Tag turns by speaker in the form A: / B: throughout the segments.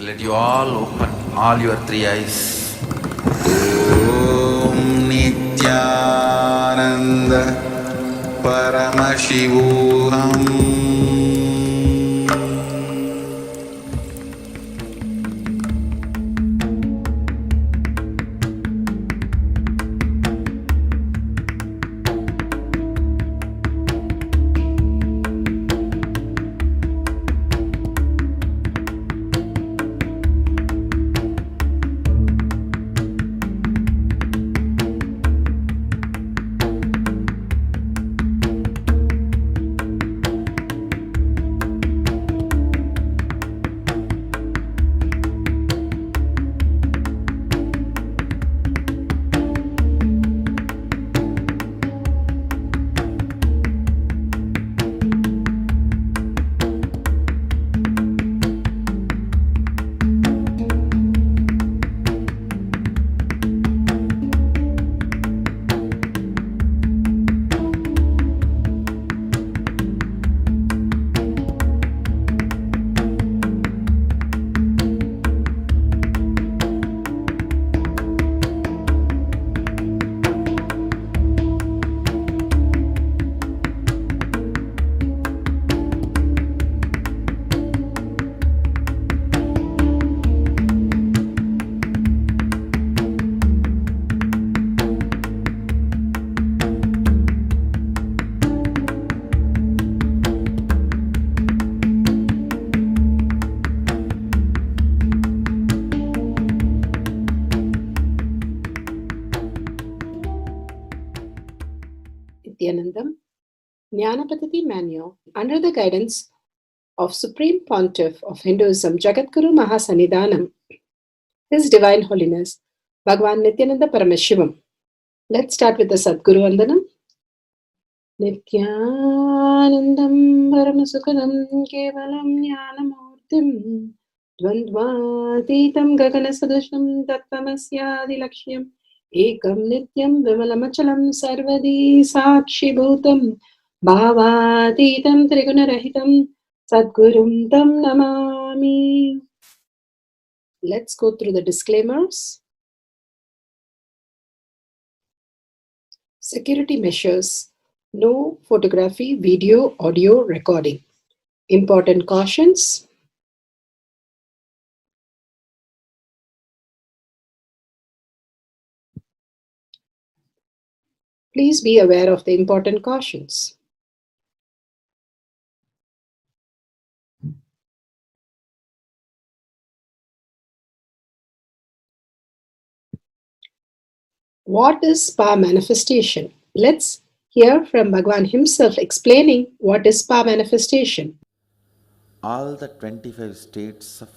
A: Let you all open all your three eyes.
B: Om Nityananda Paramashivoham.
C: Jnana Paddhati Manual, under the guidance of Supreme Pontiff of Hinduism, Jagadguru Mahasannidhanam, His Divine Holiness, Bhagavan Nityananda Paramashivam. Let's start with the Sadguru Vandanam. Nityanandam Paramasukadam Kevalam Jnanamurtim Dvandvatitam Gagana Sadusham Tattvamasyaadilakshya Ekam Nityam Vimalamachalam Sarvadi Sakshi Bhutam Bhavatitam Trigunarahitam Sadgurum Tam Namami. Let's go through the disclaimers. Security measures. No photography, video, audio recording. Important cautions. Please be aware of the important cautions. What is spa manifestation? Let's hear from Bhagavan himself explaining what is spa manifestation.
B: All the 25 states of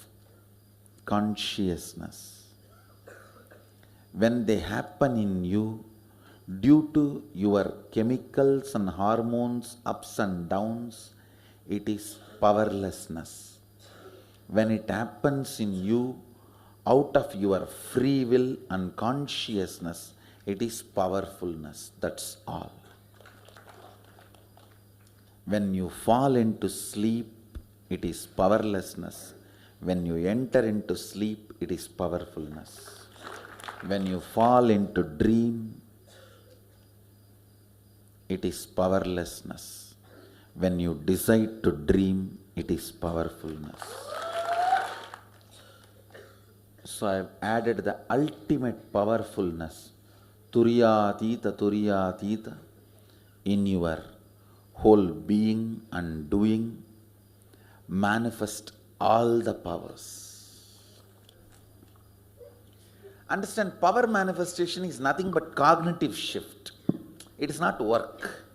B: consciousness, when they happen in you due to your chemicals and hormones ups and downs, it is powerlessness. When it happens in you out of your free will and consciousness, it is powerfulness. That's all. When you fall into sleep, it is powerlessness. When you enter into sleep, it is powerfulness. When you fall into dream, it is powerlessness. When you decide to dream, it is powerfulness. So I have added the ultimate powerfulness, Turiyatita, in your whole being and doing. Manifest all the powers. Understand, power manifestation is nothing but cognitive shift. It is not work.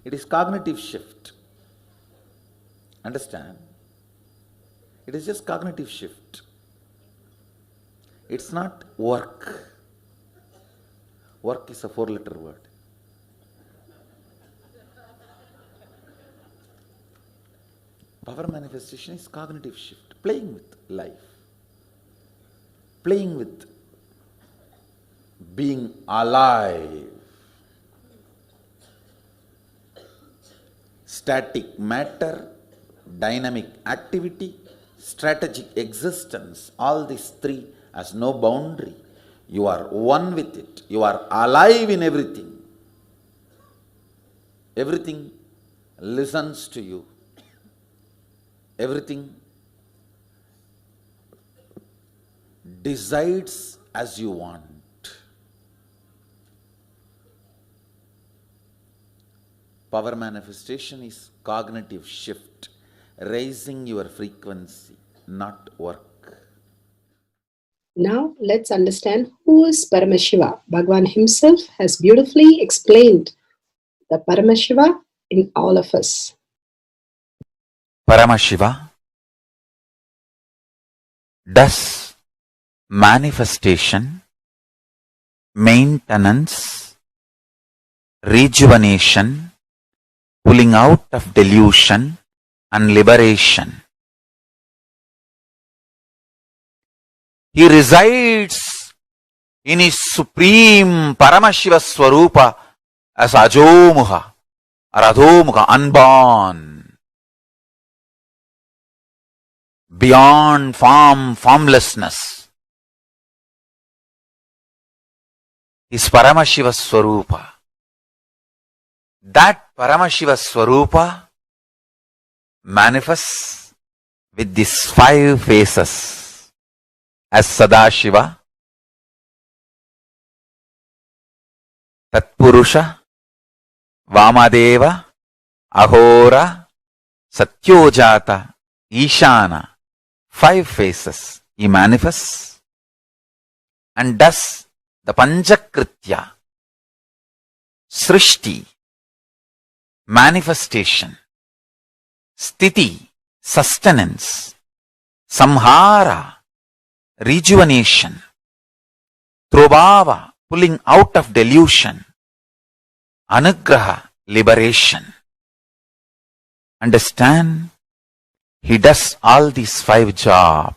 B: It is cognitive shift. Understand? It is just cognitive shift. It's not work. Work is a 4-letter word. Power manifestation is cognitive shift, playing with life, playing with being alive. Static matter, dynamic activity, strategic existence, all these three has no boundary. You are one with it. You are alive in everything. Everything listens to you. Everything decides as you want. Power manifestation is cognitive shift, raising your frequency, not work.
C: Now let's understand who is Paramashiva. Bhagavan himself has beautifully explained the Paramashiva in all of us.
A: Paramashiva does manifestation, maintenance, rejuvenation, pulling out of delusion and liberation. He resides in his supreme Paramashiva Swarupa as Ajomuha or Adhomuha, unborn, beyond form, formlessness. Is Paramashiva Swarupa. That Paramashiva Swarupa manifests with these 5 faces as Sadashiva, Tatpurusha, Vamadeva, Ahora, Satyojata, Ishana. 5 faces he manifests and does the Panchakritya, Srishti, manifestation, Sthiti, sustenance, Samhara, rejuvenation, Trobhava, pulling out of delusion, Anugraha, liberation. Understand? He does all these 5 jobs.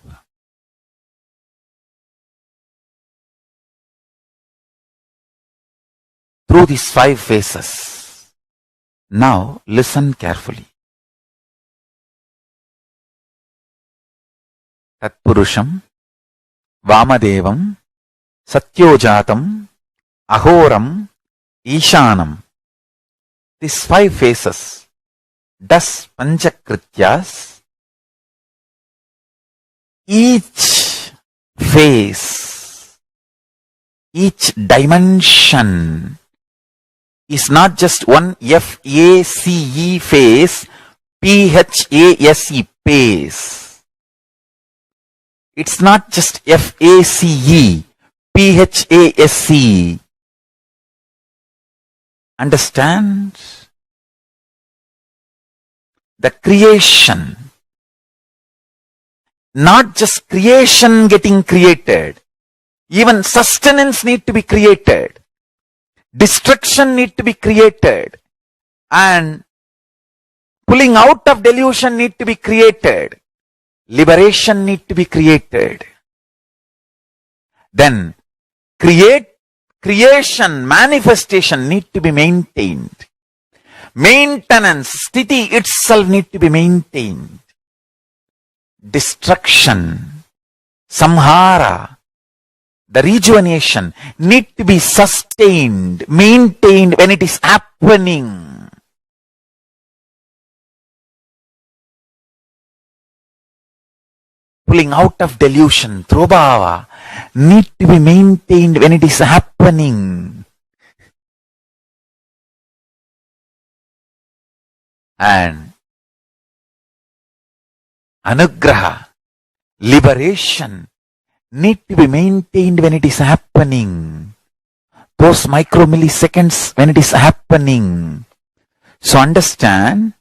A: Through these 5 phases. Now listen carefully. Tatpurusham, Vamadevam, Satyojatam, Ahoram, Ishanam. These 5 phases does Panchakrityas. Each phase, each dimension is not just one F-A-C-E phase, P-H-A-S-E phase. It's not just F-A-C-E, P-H-A-S-E. Understand? The creation, not just creation getting created, even sustenance need to be created, destruction need to be created, and pulling out of delusion need to be created, liberation need to be created. Then creation, manifestation need to be maintained. Maintenance, sthiti itself need to be maintained. Destruction, samhara, the rejuvenation need to be sustained, maintained when it is happening. Pulling out of delusion, trobhava, need to be maintained when it is happening. And anugraha, liberation, need to be maintained when it is happening. Those micromilliseconds when it is happening. So understand,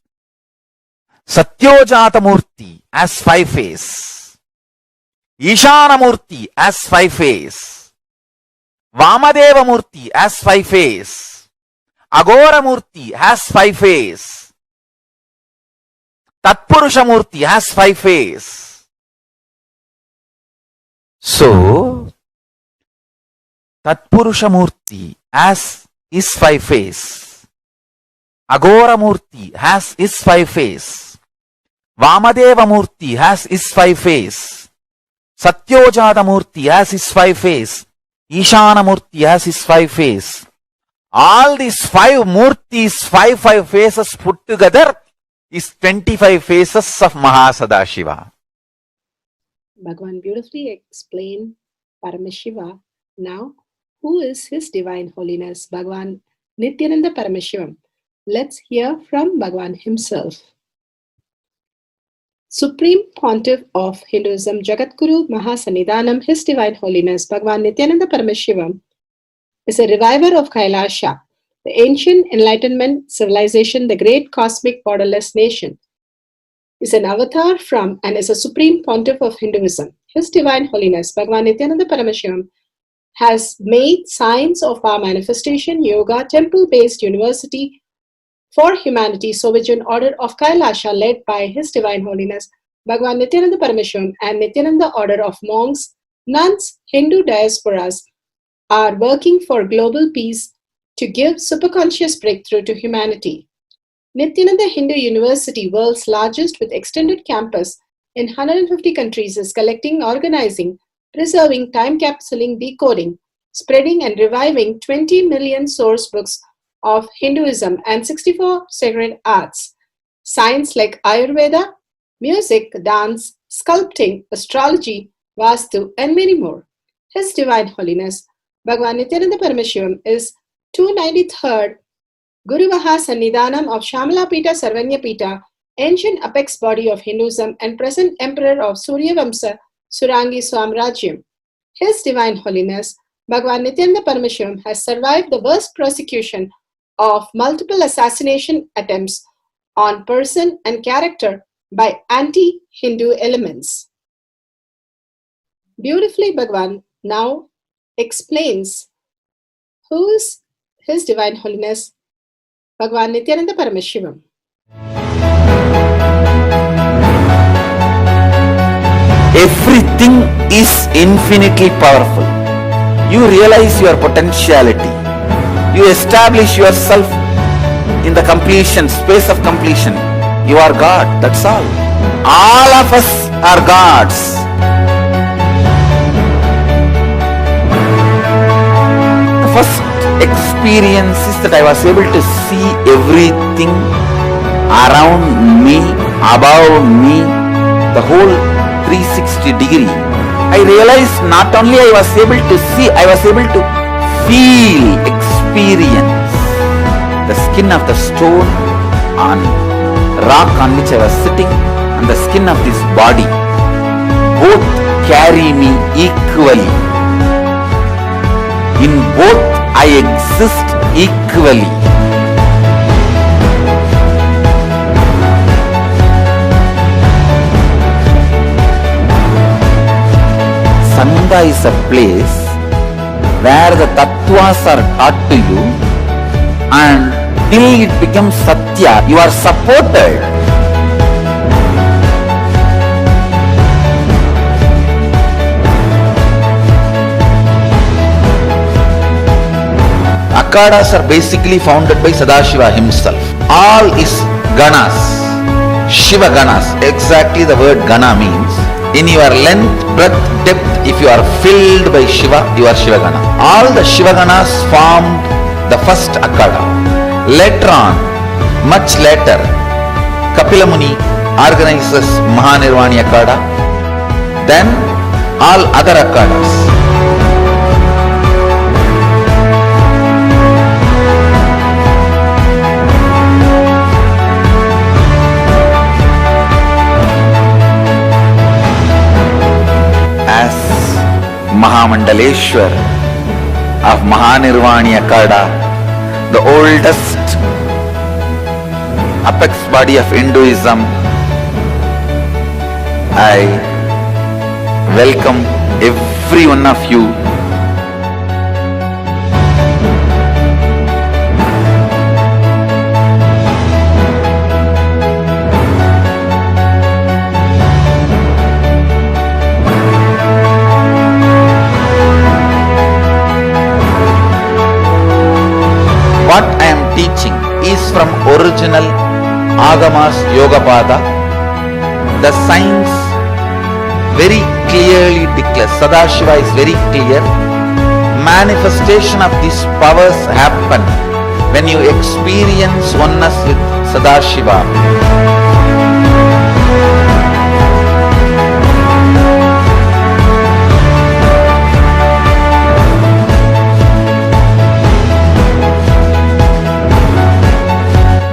A: Satyojata Murti as 5 phase, Ishana Murti as 5 phase, Vamadeva Murti as 5 phase, Agora Murti has 5 phase, Tatpurusha Murti has 5 phase. So, Tatpurusha Murti has his 5 phase. Agora Murti has his 5 phase. Vamadeva Murti has his 5 face. Satyojata Murti has his 5 face. Ishana Murti has his 5 face. All these 5 Murtis, 5 faces put together is 25 faces of Mahasadashiva.
C: Bhagavan beautifully explained Paramashiva. Now, who is His Divine Holiness, Bhagavan Nityananda Paramashivam? Let's hear from Bhagavan himself. Supreme Pontiff of Hinduism, Jagadguru Mahasannidhanam, His Divine Holiness, Bhagavan Nityananda Paramashivam, is a reviver of Kailasha, the ancient enlightenment civilization, the great cosmic borderless nation. Is an avatar from and is a supreme pontiff of Hinduism. His Divine Holiness, Bhagavan Nityananda Paramashivam, has made science of our manifestation, yoga, temple-based university for humanity, so which an order of Kailasha led by His Divine Holiness, Bhagavan Nityananda Paramashivam, and Nityananda order of monks, nuns, Hindu diasporas are working for global peace to give superconscious breakthrough to humanity. Nityananda Hindu University, world's largest with extended campus in 150 countries, is collecting, organizing, preserving, time capsuling, decoding, spreading and reviving 20 million source books of Hinduism and 64 sacred arts, science like Ayurveda, music, dance, sculpting, astrology, Vastu, and many more. His Divine Holiness, Bhagavan Nityananda Paramashivam, is 293rd Guru Mahasannidhanam of Shamalapita Sarvanyapita, ancient apex body of Hinduism and present emperor of Suryavamsa Surangi Swamrajyam. His Divine Holiness, Bhagavan Nityananda Paramashivam, has survived the worst persecution of multiple assassination attempts on person and character by anti-Hindu elements. Beautifully, Bhagavan now explains who is His Divine Holiness, Bhagavan Nityananda Paramashivam.
A: Everything is infinitely powerful. You realize your potentiality. You establish yourself in the completion, space of completion. You are God, that's all. All of us are gods. The first experience is that I was able to see everything around me, above me, the whole 360 degree. I realized not only I was able to see, I was able to feel, experience the skin of the stone on rock on which I was sitting and the skin of this body. Both carry me equally. In both I exist equally. Sangha is a place where the tattvas are taught to you, and till it becomes satya, you are supported. Akhadas are basically founded by Sadashiva himself. All is ganas, Shiva ganas. Exactly the word gana means. In your length, breadth, depth, if you are filled by Shiva, you are Shiva gana. All the Shiva ganas formed the first Akhada. Later on, much later, Kapila Muni organizes Mahanirvani Akhada. Then all other Akhadas. Mahamandaleshwar of Mahanirvani Akhada, the oldest apex body of Hinduism, I welcome every one of you. What I am teaching is from original Agamas Yogapada,
B: The science very clearly declares, Sadashiva is very clear, manifestation of these powers happen when you experience oneness with Sadashiva.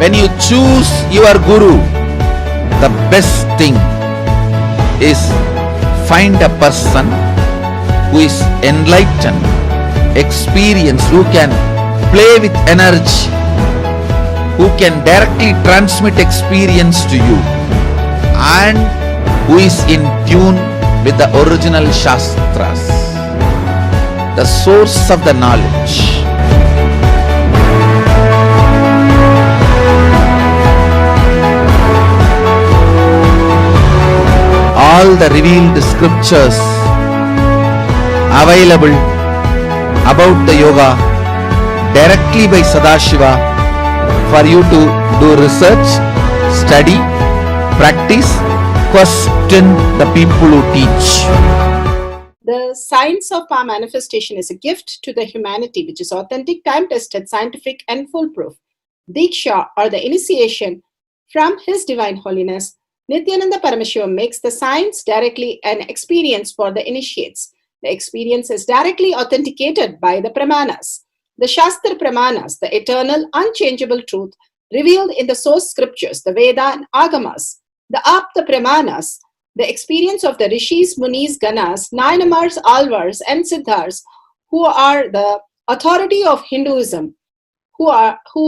B: When you choose your Guru, the best thing is find a person who is enlightened, experienced, who can play with energy, who can directly transmit experience to you, and who is in tune with the original Shastras, the source of the knowledge. All the revealed scriptures available about the yoga directly by Sadashiva for you to do research, study, practice, question the people who teach.
C: The science of power manifestation is a gift to the humanity which is authentic, time-tested, scientific and foolproof. Diksha, or the initiation from His Divine Holiness Nityananda Paramashiva, makes the science directly an experience for the initiates. The experience is directly authenticated by the Pramanas. The Shastra Pramanas, the eternal, unchangeable truth revealed in the source scriptures, the Veda and Agamas. The Apta Pramanas, the experience of the Rishis, Munis, Ganas, Nayanamars, Alvars and Siddhars, who are the authority of Hinduism, who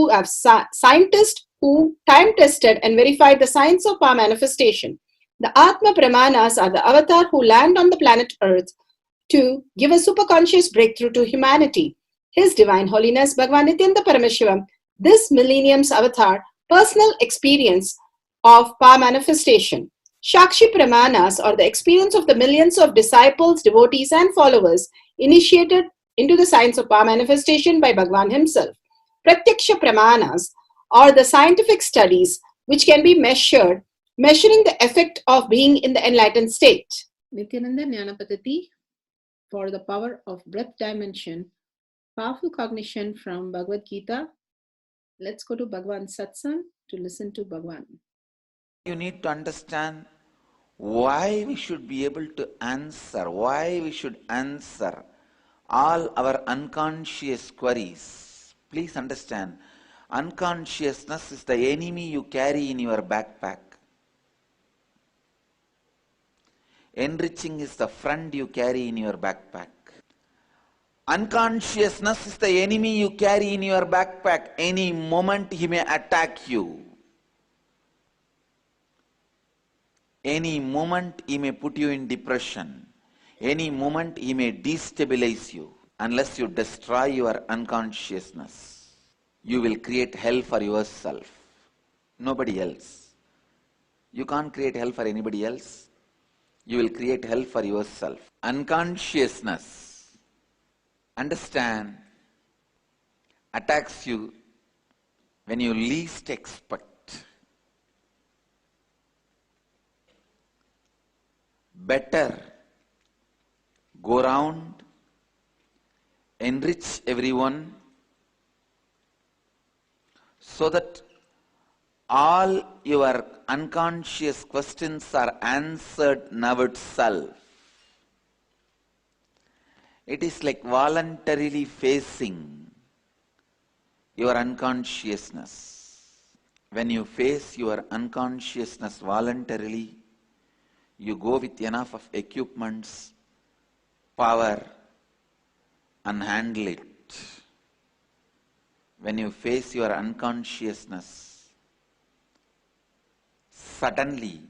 C: have scientists who time-tested and verified the science of power manifestation. The Atma Pramanas are the avatar who land on the planet Earth to give a superconscious breakthrough to humanity. His Divine Holiness Bhagavan Nityananda Paramashiva, this millennium's avatar, personal experience of power manifestation. Shakshi Pramanas, or the experience of the millions of disciples, devotees and followers initiated into the science of power manifestation by Bhagavan himself. Pratyaksha Pramanas, or the scientific studies which can be measuring the effect of being in the enlightened state. Nityananda Jnana Paddhati for the power of breath dimension, powerful cognition from Bhagavad Gita. Let's go to Bhagavan Satsang to listen to Bhagavan.
B: You need to understand why we should be able to answer, all our unconscious queries. Please understand, unconsciousness is the enemy you carry in your backpack. Enriching is the friend you carry in your backpack. Unconsciousness is the enemy you carry in your backpack. Any moment he may attack you. Any moment he may put you in depression. Any moment he may destabilize you. Unless you destroy your unconsciousness, you will create hell for yourself. Nobody else. You can't create hell for anybody else. You will create hell for yourself. Unconsciousness, understand, attacks you when you least expect. Better go round, enrich everyone, so that all your unconscious questions are answered now itself. It is like voluntarily facing your unconsciousness. When you face your unconsciousness voluntarily, you go with enough of equipments, power, and handle it. When you face your unconsciousness, suddenly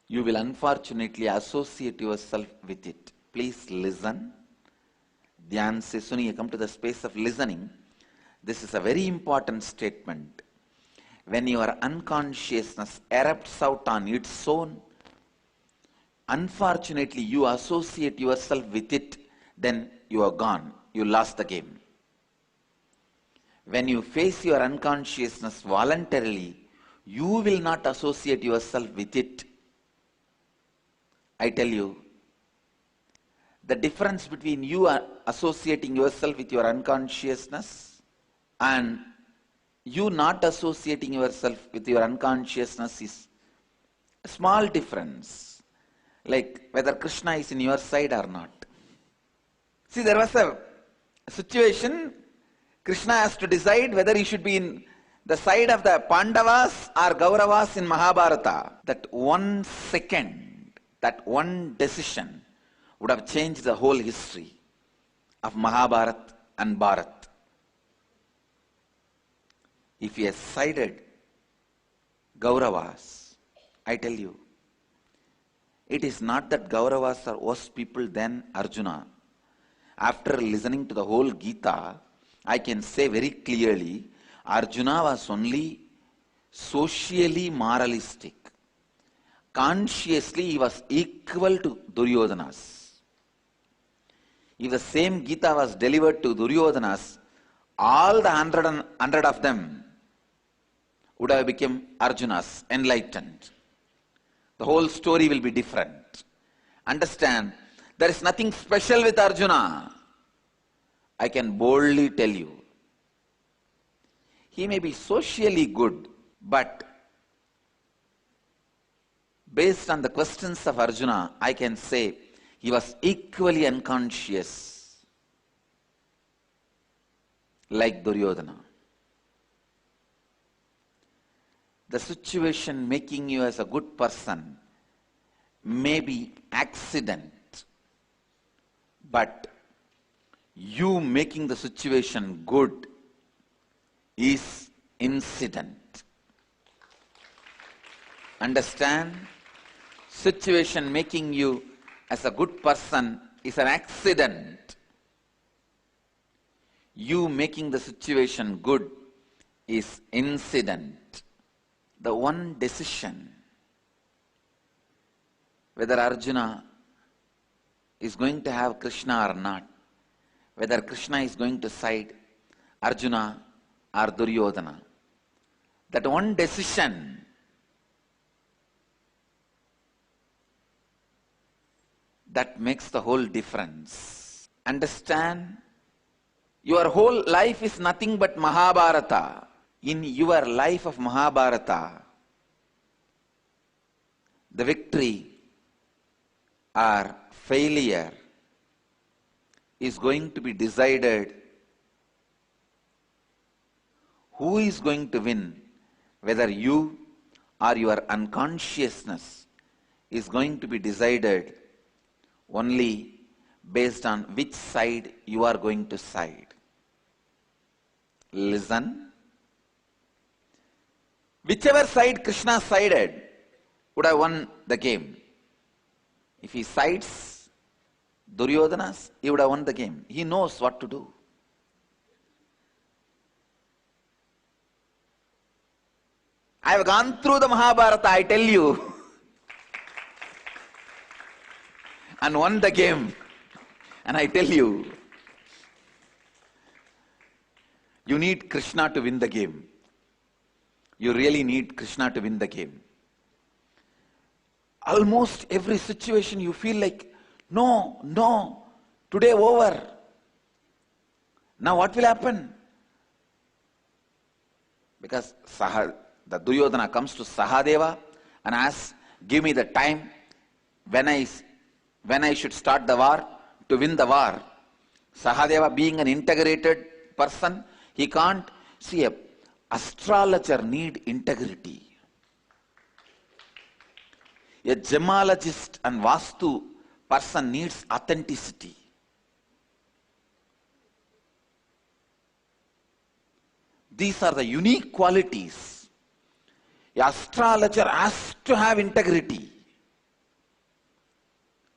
B: you will unfortunately associate yourself with it. Please listen. Dhyan se suniye, come to the space of listening. This is a very important statement. When your unconsciousness erupts out on its own, unfortunately you associate yourself with it, then you are gone. You lost the game. When you face your unconsciousness voluntarily, you will not associate yourself with it. I tell you, the difference between you associating yourself with your unconsciousness and you not associating yourself with your unconsciousness is a small difference, like whether Krishna is in your side or not. See, there was a situation, Krishna has to decide whether he should be in the side of the Pandavas or Kauravas in Mahabharata. That 1 second, that one decision would have changed the whole history of Mahabharata and Bharat. If he has sided Kauravas, I tell you, it is not that Kauravas are worse people than Arjuna. After listening to the whole Gita, I can say very clearly, Arjuna was only socially moralistic. Consciously, he was equal to Duryodhanas. If the same Gita was delivered to Duryodhanas, all the hundred of them would have become Arjunas, enlightened. The whole story will be different. Understand, there is nothing special with Arjuna. I can boldly tell you. He may be socially good, but based on the questions of Arjuna, I can say he was equally unconscious, like Duryodhana. The situation making you as a good person may be accident, but you making the situation good is incident. Understand? Situation making you as a good person is an accident. You making the situation good is incident. The one decision whether Arjuna is going to have Krishna or not, whether Krishna is going to side Arjuna or Duryodhana, that one decision that makes the whole difference. Understand? Your whole life is nothing but Mahabharata. In your life of Mahabharata, the victory or failure is going to be decided. Who is going to win? Whether you or your unconsciousness is going to be decided only based on which side you are going to side. Listen. Whichever side Krishna sided would have won the game. If he sides Duryodhanas, he would have won the game. He knows what to do. I have gone through the Mahabharata, I tell you, and won the game. And I tell you, you need Krishna to win the game. You really need Krishna to win the game. Almost every situation you feel like, no, today over. Now what will happen? Because the Duryodhana comes to Sahadeva and asks, give me the time when I should start the war to win the war. Sahadeva, being an integrated person, he can't see a astrologer need integrity. A gemologist and Vastu person needs authenticity. These are the unique qualities. An astrologer has to have integrity.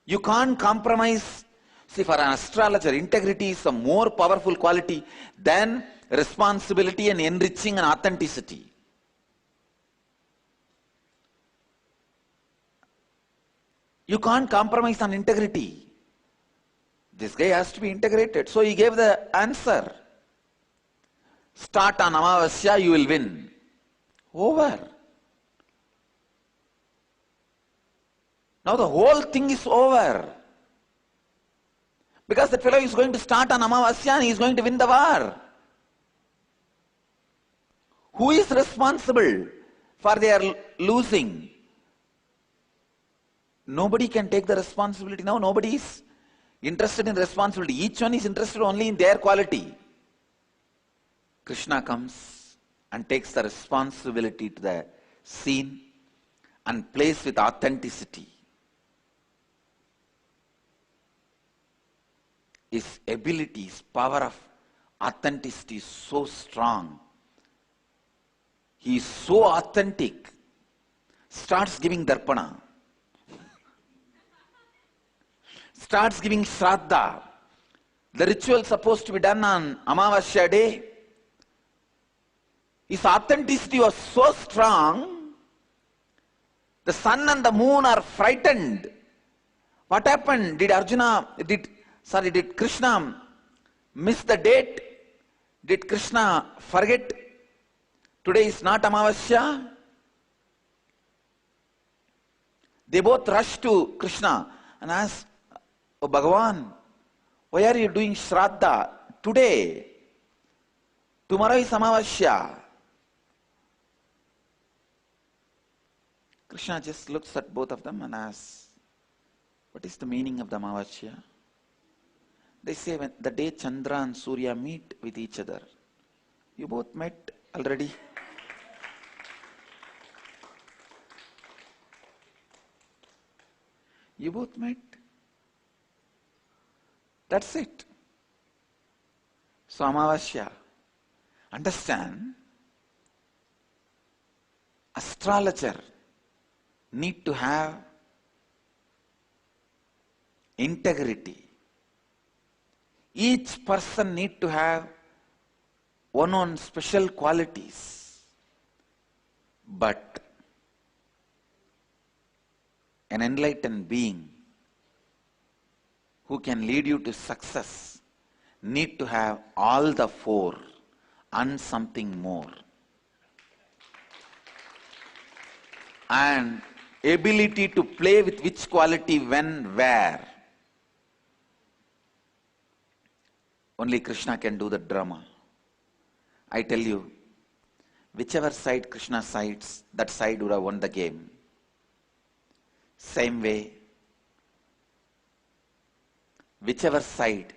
B: You can't compromise. See, for an astrologer, integrity is a more powerful quality than responsibility and enriching and authenticity. You can't compromise on integrity. This guy has to be integrated. So he gave the answer. Start on Amavasya, you will win. Over. Now the whole thing is over. Because that fellow is going to start on Amavasya and he is going to win the war. Who is responsible for their losing? Nobody can take the responsibility now. Nobody is interested in responsibility. Each one is interested only in their quality. Krishna comes and takes the responsibility to the scene and plays with authenticity. His ability, his power of authenticity is so strong. He is so authentic. Starts giving darpana. Starts giving shraddha. The ritual supposed to be done on Amavasya day. His authenticity was so strong, the sun and the moon are frightened. What happened? Did Krishna miss the date? Did Krishna forget? Today is not Amavasya. They both rushed to Krishna and asked, "Oh Bhagavan, why are you doing Shraddha today? Tomorrow is Amavasya." Krishna just looks at both of them and asks, "What is the meaning of the Amavasya?" They say, when the day Chandra and Surya meet with each other. You both met already. You both met. That's it. So Amavasya. Understand, astrologer need to have integrity. Each person need to have one special qualities. But an enlightened being who can lead you to success need to have all the four and something more. And ability to play with which quality, when, where. Only Krishna can do the drama. I tell you, whichever side Krishna sides, that side would have won the game. Same way, whichever side,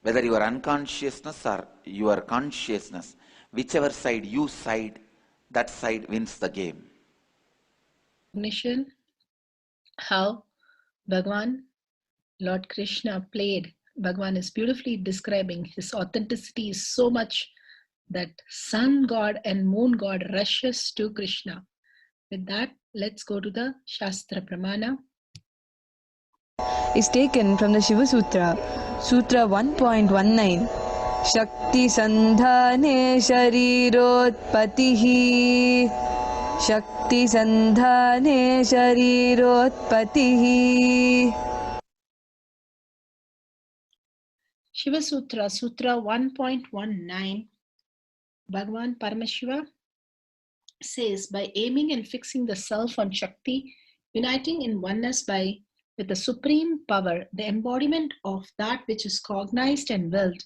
B: whether your unconsciousness or your consciousness, whichever side you side, that side wins the game.
C: Recognition how Bhagavan, Lord Krishna played. Bhagavan is beautifully describing his authenticity is so much that sun god and moon god rushes to Krishna. With that, let's go to the Shastra Pramana.
D: Is taken from the Shiva Sutra, Sutra 1.19. Shakti Sandhane Sharirotpatihi. Shakti Sandhane Sharirotpatihi.
C: Shiva Sutra, Sutra 1.19. Bhagavan Paramashiva says, by aiming and fixing the self on Shakti, uniting in oneness with the supreme power, the embodiment of that which is cognized and willed,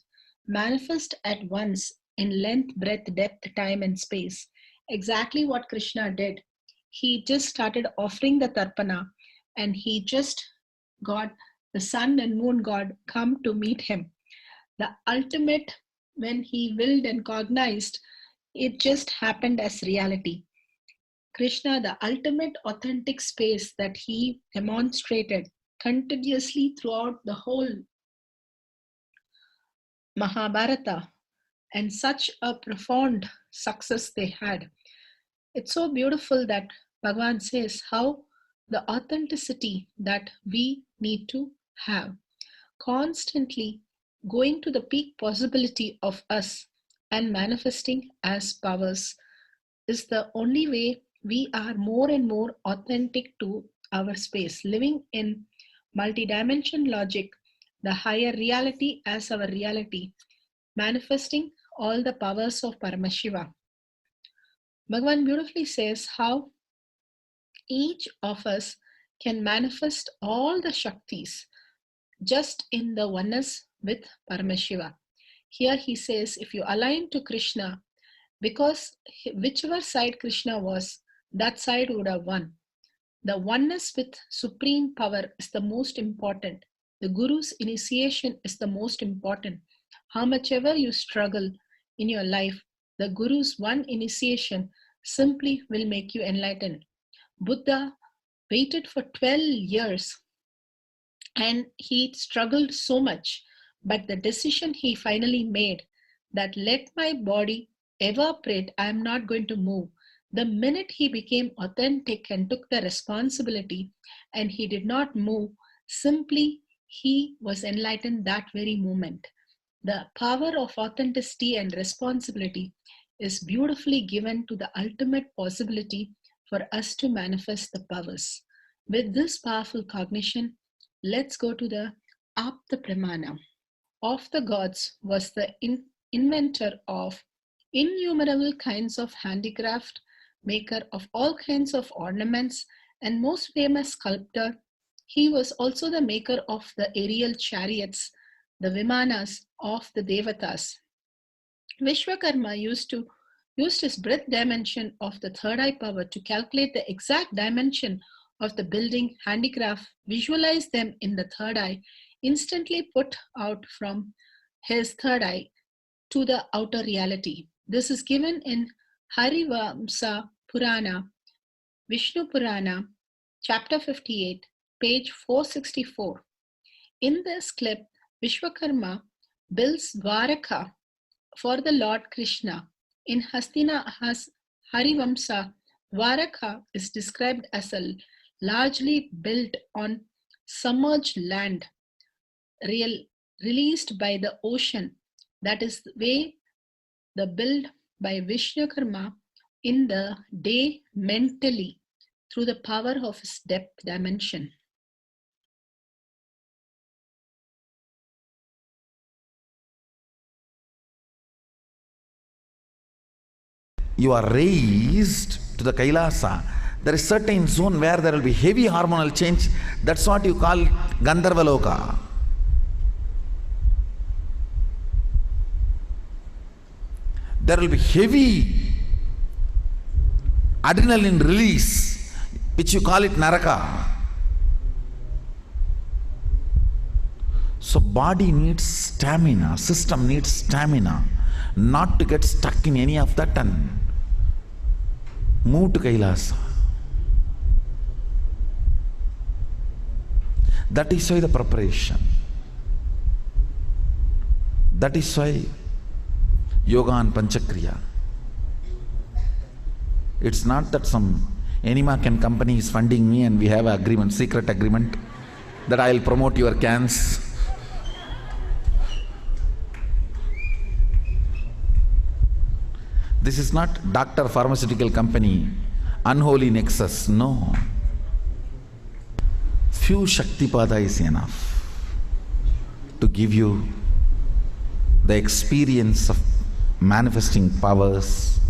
C: manifest at once in length, breadth, depth, time, and space. Exactly what Krishna did. He just started offering the Tarpana and he just got the sun and moon god come to meet him. The ultimate, when he willed and cognized, it just happened as reality. Krishna, the ultimate authentic space that he demonstrated continuously throughout the whole Mahabharata, and such a profound success they had. It's so beautiful that Bhagavan says how the authenticity that we need to have, constantly going to the peak possibility of us and manifesting as powers, is the only way we are more and more authentic to our space, living in multidimensional logic, the higher reality as our reality, manifesting all the powers of Paramashiva. Bhagavan beautifully says how Each of us can manifest all the Shaktis just in the oneness with Paramashiva. Here he says, if you align to Krishna, because whichever side Krishna was, that side would have won. The oneness with supreme power is the most important. The Guru's initiation is the most important. How much ever you struggle in your life, the Guru's one initiation simply will make you enlightened. Buddha waited for 12 years and he struggled so much, but the decision he finally made, that let my body evaporate, I am not going to move. The minute he became authentic and took the responsibility and he did not move, simply he was enlightened that very moment. The power of authenticity and responsibility is beautifully given to the ultimate possibility for us to manifest the powers. With this powerful cognition, let's go to the Apta Pramana. Of the gods was the inventor of innumerable kinds of handicraft, maker of all kinds of ornaments, and most famous sculptor. He was also the maker of the aerial chariots, the Vimanas of the Devatas. Vishwakarma used his breath dimension of the third eye power to calculate the exact dimension of the building handicraft, visualize them in the third eye, instantly put out from his third eye to the outer reality. This is given in Harivamsa Purana, Vishnu Purana, chapter 58, page 464. In this clip, Vishwakarma builds Dwaraka for the Lord Krishna. In Harivamsa, Dwaraka is described as a largely built on submerged land, released by the ocean. That is the way the build by Vishwakarma in the day mentally through the power of his depth dimension.
B: You are raised to the Kailasa. There is certain zone where there will be heavy hormonal change. That's what you call Gandharvaloka. There will be heavy adrenaline release, which you call it Naraka. So body needs stamina, system needs stamina, not to get stuck in any of that and move to Kailasa. That is why the preparation. That is why yoga and panchakriya. It's not that some Animacan company is funding me and we have an agreement, secret agreement, that I'll promote your cans. This is not doctor pharmaceutical company, unholy nexus, no. Few Shaktipada is enough to give you the experience of manifesting powers,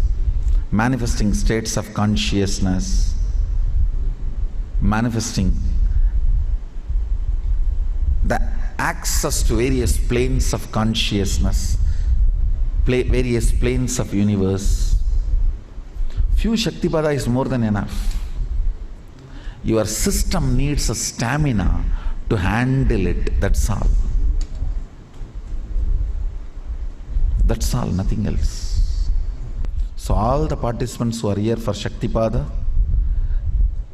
B: manifesting states of consciousness, manifesting the access to various planes of consciousness, various planes of universe. Few Shaktipada is more than enough. Your system needs a stamina to handle it, that's all. That's all, nothing else. So all the participants who are here for Shaktipada,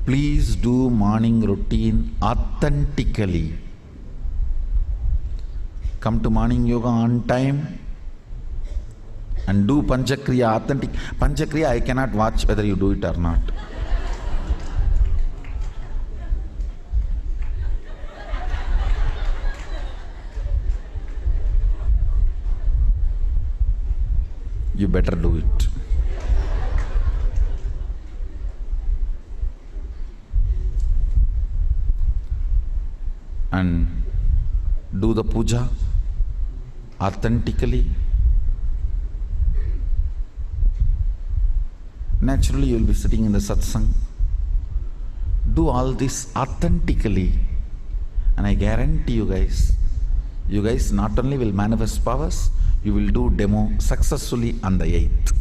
B: please do morning routine authentically. Come to morning yoga on time and do Panchakriya authentic. Panchakriya I cannot watch whether you do it or not. You better do it. And do the puja authentically. Naturally, you will be sitting in the satsang. Do all this authentically, and I guarantee you guys not only will manifest powers, you will do demo successfully on the 8th.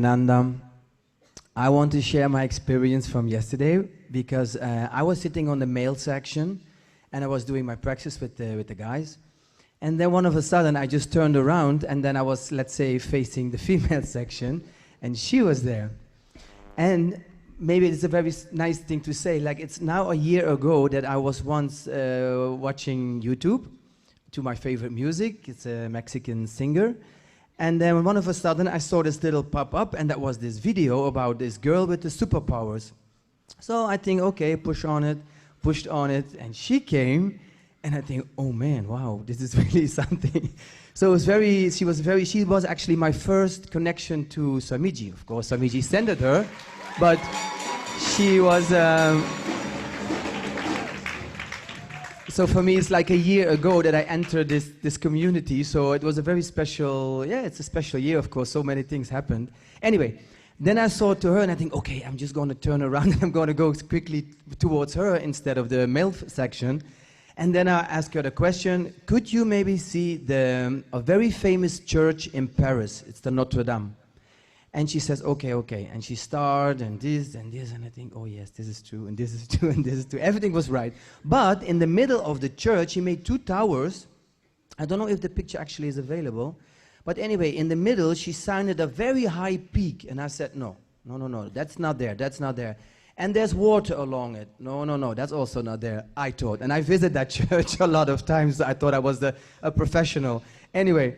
E: And I want to share my experience from yesterday because I was sitting on the male section and I was doing my practice with the guys. And then all of a sudden I just turned around and then I was, let's say, facing the female section and she was there. And maybe it's a very nice thing to say, like it's now a year ago that I was once watching YouTube to my favorite music. It's a Mexican singer. And then all of a sudden I saw this little pop up and that was this video about this girl with the superpowers. So I think, okay, pushed on it, and she came, and I think, oh man, wow, this is really something. So it was she was actually my first connection to Swamiji. Of course, Swamiji sent her, but she was, so for me, it's like a year ago that I entered this community, so it was a very special, yeah, it's a special year, of course, so many things happened. Anyway, then I saw to her and I think, okay, I'm just going to turn around and I'm going to go quickly towards her instead of the male section. And then I asked her the question, could you maybe see a very famous church in Paris? It's the Notre Dame. And she says, okay, okay. And she started and this, and I think, oh yes, this is true, and this is true, and this is true. Everything was right. But in the middle of the church, she made two towers. I don't know if the picture actually is available. But anyway, in the middle, she sounded a very high peak. And I said, no, that's not there, that's not there. And there's water along it. No, that's also not there, I thought. And I visited that church a lot of times. I thought I was a professional. Anyway,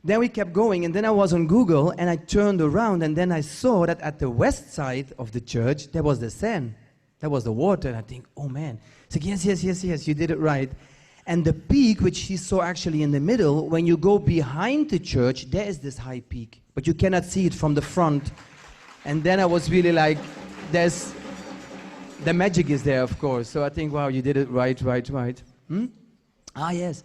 E: then we kept going, and then I was on Google, and I turned around, and then I saw that at the west side of the church, there was the Seine. There was the water, and I think, oh man. So yes, you did it right. And the peak, which she saw actually in the middle, when you go behind the church, there is this high peak, but you cannot see it from the front. And then I was really like, the magic is there, of course. So I think, wow, you did it right. Ah, yes.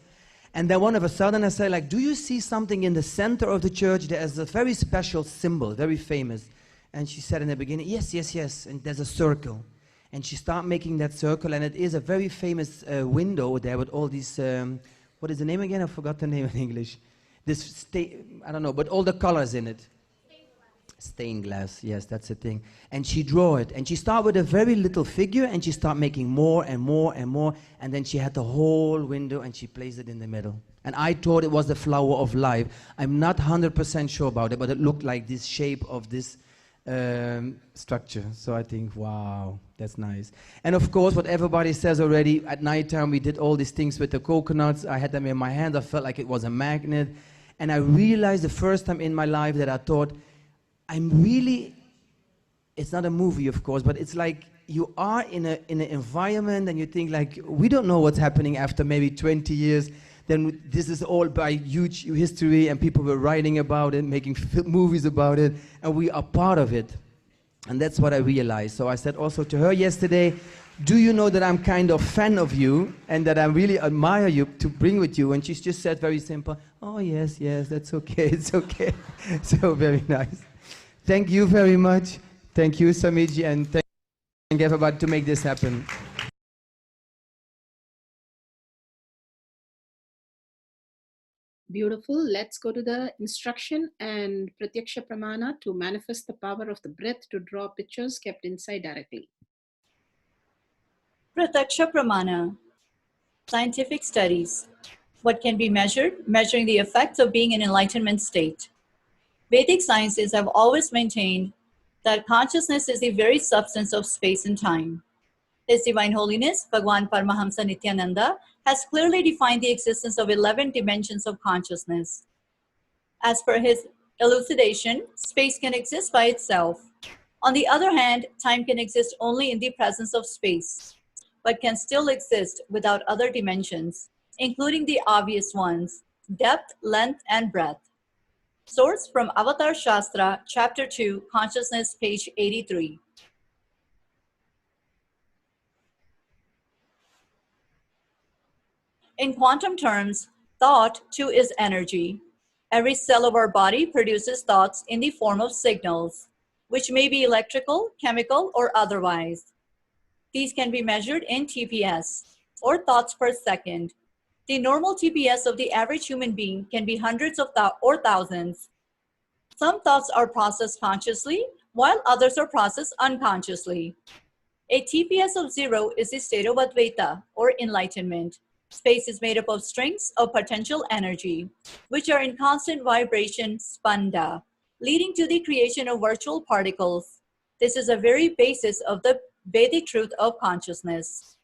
E: And then all of a sudden I said, like, do you see something in the center of the church? There is a very special symbol, very famous. And she said in the beginning, yes. And there's a circle. And she started making that circle, and it is a very famous window there with all these, what is the name again? I forgot the name in English. I don't know, but all the colors in it. Stained glass, yes, that's the thing. And she drew it, and she started with a very little figure, and she started making more and more and more, and then she had the whole window, and she placed it in the middle. And I thought it was the flower of life. I'm not 100% sure about it, but it looked like this shape of this structure. So I think, wow, that's nice. And of course, what everybody says already, at nighttime we did all these things with the coconuts. I had them in my hand. I felt like it was a magnet. And I realized the first time in my life that I thought, it's not a movie, of course, but it's like you are in an environment and you think like, we don't know what's happening after maybe 20 years. Then this is all by huge history, and people were writing about it, making movies about it, and we are part of it. And that's what I realized. So I said also to her yesterday, do you know that I'm kind of fan of you and that I really admire you to bring with you? And she just said very simple, oh yes, that's okay, it's okay. So very nice. Thank you very much. Thank you, Swamiji, and thank everybody to make this happen.
C: Beautiful. Let's go to the instruction and Pratyaksha Pramana to manifest the power of the breath to draw pictures kept inside directly.
F: Pratyaksha Pramana. Scientific studies. What can be measured? Measuring the effects of being in enlightenment state. Vedic sciences have always maintained that consciousness is the very substance of space and time. His Divine Holiness, Bhagwan Paramahamsa Nityananda, has clearly defined the existence of 11 dimensions of consciousness. As per his elucidation, space can exist by itself. On the other hand, time can exist only in the presence of space, but can still exist without other dimensions, including the obvious ones, depth, length, and breadth. Source from Avatar Shastra, Chapter 2, Consciousness, page 83. In quantum terms, thought too is energy. Every cell of our body produces thoughts in the form of signals, which may be electrical, chemical, or otherwise. These can be measured in TPS, or thoughts per second. The normal TPS of the average human being can be hundreds of or thousands. Some thoughts are processed consciously, while others are processed unconsciously. A TPS of 0 is the state of Advaita, or enlightenment. Space is made up of strings of potential energy, which are in constant vibration, spanda, leading to the creation of virtual particles. This is the very basis of the Vedic truth of consciousness.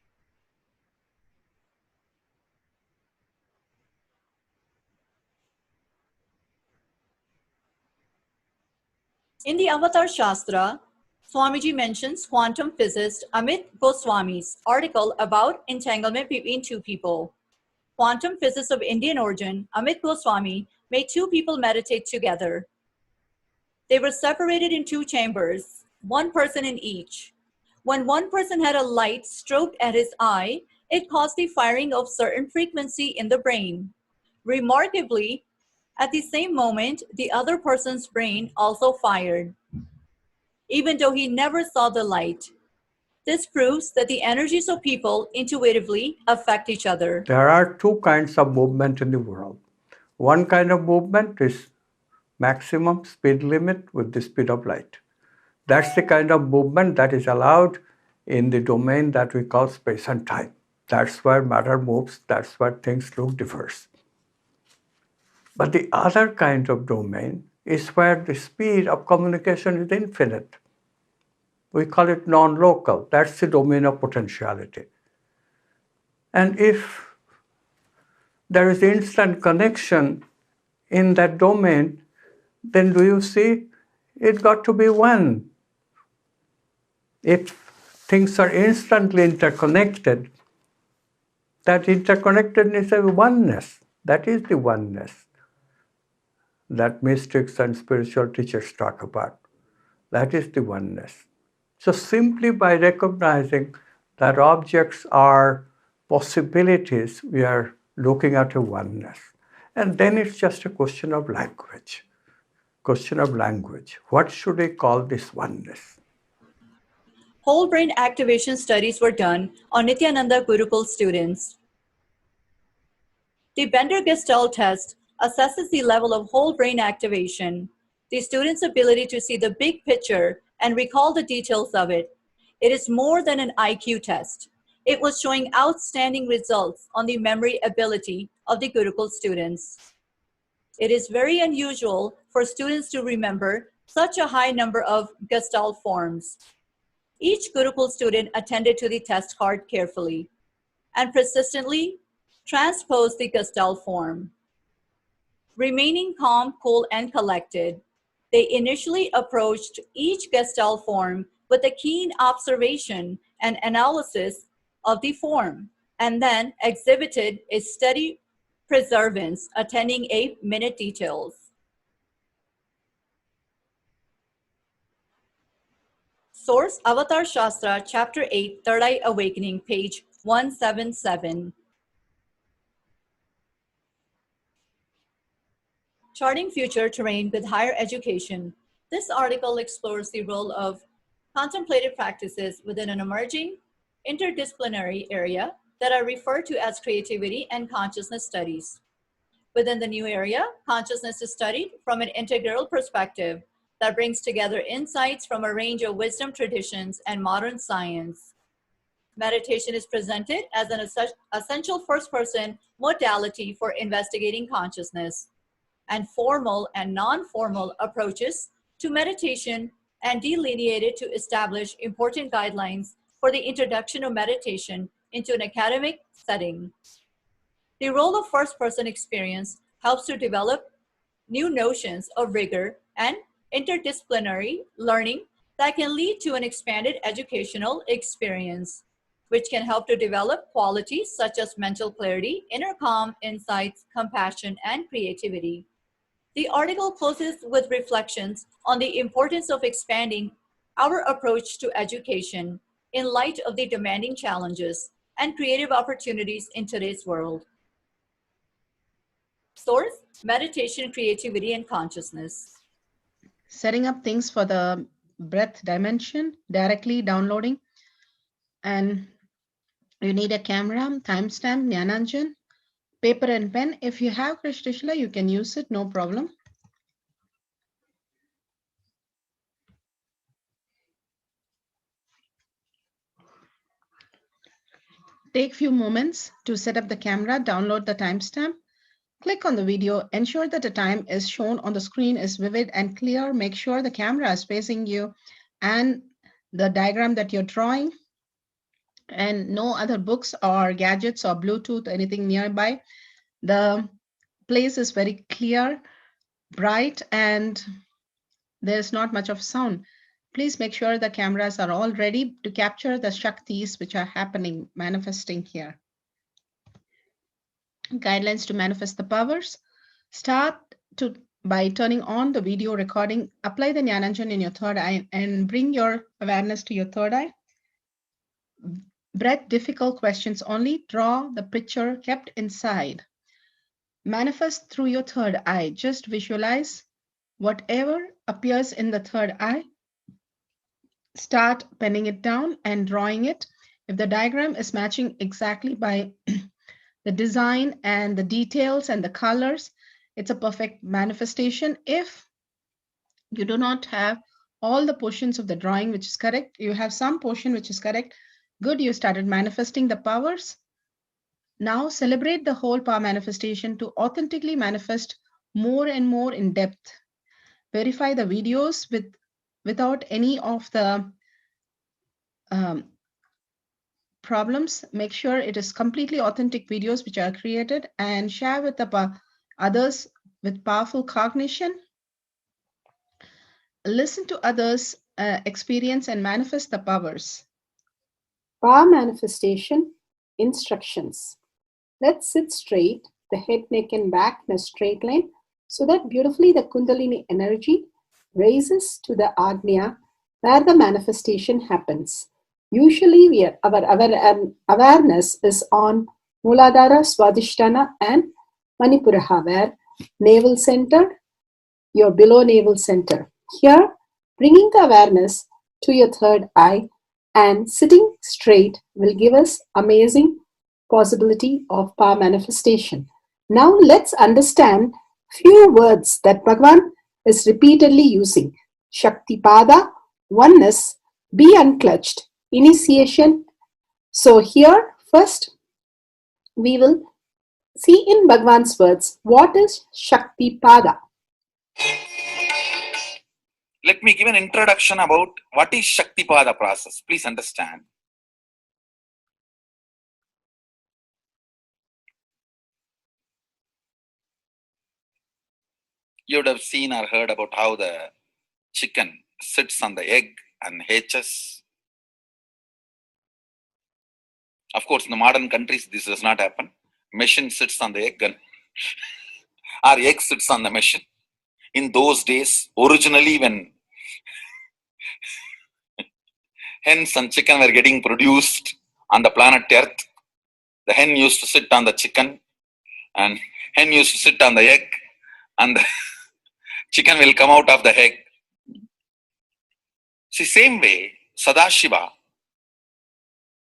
F: In the Avatar Shastra, Swamiji mentions quantum physicist Amit Goswami's article about entanglement between two people. Quantum physicist of Indian origin, Amit Goswami, made two people meditate together. They were separated in two chambers, one person in each. When one person had a light stroked at his eye, it caused the firing of certain frequency in the brain. Remarkably, at the same moment, the other person's brain also fired, even though he never saw the light. This proves that the energies of people intuitively affect each other.
G: There are two kinds of movement in the world. One kind of movement is maximum speed limit with the speed of light. That's the kind of movement that is allowed in the domain that we call space and time. That's where matter moves, that's where things look diverse. But the other kind of domain is where the speed of communication is infinite. We call it non-local. That's the domain of potentiality. And if there is instant connection in that domain, then do you see, it got to be one. If things are instantly interconnected, that interconnectedness is a oneness. That is the oneness that mystics and spiritual teachers talk about. That is the oneness. So simply by recognizing that objects are possibilities, we are looking at a oneness. And then it's just a question of language. Question of language. What should I call this oneness?
F: Whole brain activation studies were done on Nityananda Gurukul students. The Bender-Gestalt test assesses the level of whole brain activation, the student's ability to see the big picture and recall the details of it. It is more than an IQ test. It was showing outstanding results on the memory ability of the Gurukul students. It is very unusual for students to remember such a high number of Gestalt forms. Each Gurukul student attended to the test card carefully and persistently transposed the Gestalt form. Remaining calm, cool, and collected, they initially approached each Gestalt form with a keen observation and analysis of the form, and then exhibited a steady preservance, attending 8-minute details. Source Avatar Shastra, Chapter 8, Third Eye Awakening, page 177. Charting Future Terrain with Higher Education. This article explores the role of contemplative practices within an emerging interdisciplinary area that are referred to as creativity and consciousness studies. Within the new area, consciousness is studied from an integral perspective that brings together insights from a range of wisdom traditions and modern science. Meditation is presented as an essential first-person modality for investigating consciousness, and formal and non-formal approaches to meditation and delineated to establish important guidelines for the introduction of meditation into an academic setting. The role of first-person experience helps to develop new notions of rigor and interdisciplinary learning that can lead to an expanded educational experience, which can help to develop qualities such as mental clarity, inner calm, insights, compassion, and creativity. The article closes with reflections on the importance of expanding our approach to education in light of the demanding challenges and creative opportunities in today's world. Source: Meditation, Creativity, and Consciousness.
H: Setting up things for the breath dimension, directly downloading, and you need a camera, timestamp, Jnananjan, paper and pen. If you have Krishnashila, you can use it, no problem. Take few moments to set up the camera, download the timestamp, click on the video, ensure that the time is shown on the screen is vivid and clear, make sure the camera is facing you and the diagram that you're drawing, and no other books or gadgets or Bluetooth, anything nearby. The place is very clear, bright, and there's not much of sound. Please make sure the cameras are all ready to capture the Shaktis which are happening, manifesting here. Guidelines to manifest the powers. Start by turning on the video recording. Apply the Jnananjan in your third eye and bring your awareness to your third eye. Breath, difficult questions only. Draw the picture kept inside. Manifest through your third eye. Just visualize whatever appears in the third eye. Start penning it down and drawing it. If the diagram is matching exactly by the design and the details and the colors, it's a perfect manifestation. If you do not have all the portions of the drawing which is correct, you have some portion which is correct, good, you started manifesting the powers. Now celebrate the whole power manifestation to authentically manifest more and more in depth. Verify the videos without any of the problems. Make sure it is completely authentic videos which are created and share with the others with powerful cognition. Listen to others' experience and manifest the powers.
C: Power manifestation instructions. Let's sit straight, the head, neck, and back in a straight line, so that beautifully the Kundalini energy raises to the Agnya where the manifestation happens. Usually, our awareness is on Muladhara, Swadhisthana, and Manipuraha, where navel center, your below navel center. Here, bringing the awareness to your third eye and sitting straight will give us amazing possibility of power manifestation. Now let's understand few words that Bhagavan is repeatedly using. Shakti Pada, oneness, be unclutched, initiation. So here first we will see in Bhagavan's words what is Shakti Pada.
B: Let me give an introduction about what is Shaktipada process. Please understand. You would have seen or heard about how the chicken sits on the egg and hatches. Of course, in the modern countries, this does not happen. Machine sits on the egg and our egg sits on the machine. In those days, originally when hens and chicken were getting produced on the planet Earth, the hen used to sit on the chicken and hen used to sit on the egg, and the chicken will come out of the egg. See, same way, Sadashiva,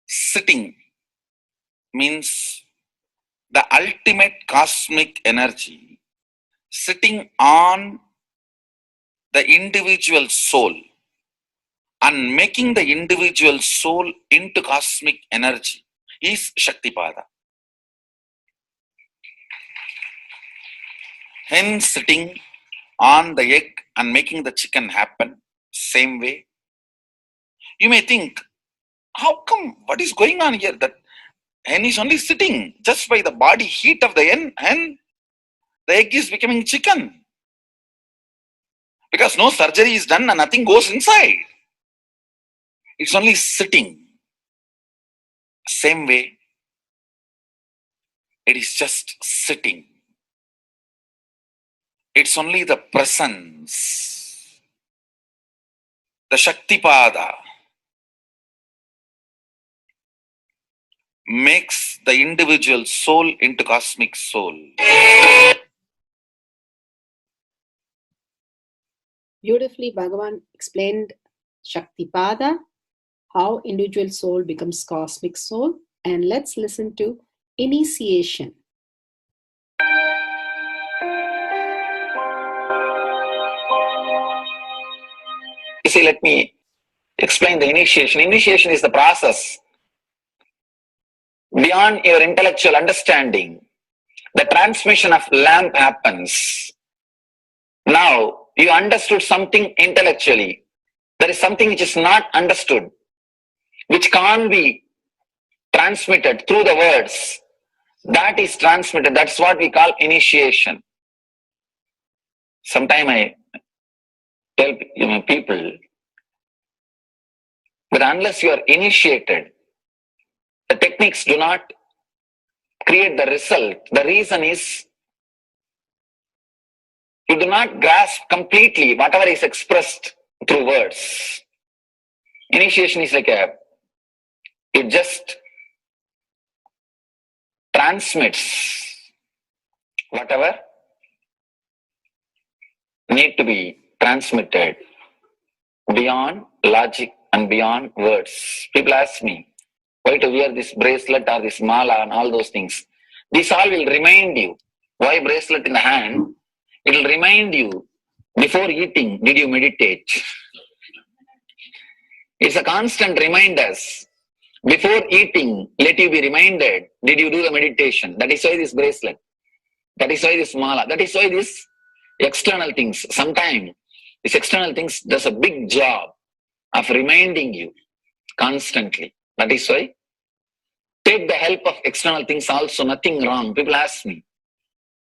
B: sitting, means the ultimate cosmic energy sitting on the individual soul and making the individual soul into cosmic energy is Shaktipada. Hence, sitting on the egg and making the chicken happen, same way. You may think, how come, what is going on here? That hen is only sitting just by the body heat of the hen, the egg is becoming chicken. Because no surgery is done and nothing goes inside. It's only sitting. Same way, it is just sitting. It's only the presence, the Shaktipada, makes the individual soul into cosmic soul.
C: Beautifully, Bhagavan explained Shaktipada, how individual soul becomes cosmic soul. And let's listen to initiation.
B: You see, let me explain the initiation. Initiation is the process beyond your intellectual understanding. The transmission of lamp happens. Now, you understood something intellectually. There is something which is not understood, which can't be transmitted through the words. That is transmitted. That's what we call initiation. Sometimes I tell people that unless you are initiated, the techniques do not create the result. The reason is you do not grasp completely whatever is expressed through words. Initiation is like it just transmits whatever need to be transmitted beyond logic and beyond words. People ask me why to wear this bracelet or this mala and all those things. This all will remind you. Why bracelet in the hand? It will remind you, before eating, did you meditate? It's a constant reminder. Before eating, let you be reminded, did you do the meditation? That is why this bracelet. That is why this mala. That is why this external things. Sometimes these external things does a big job of reminding you constantly. That is why take the help of external things also, nothing wrong. People ask me,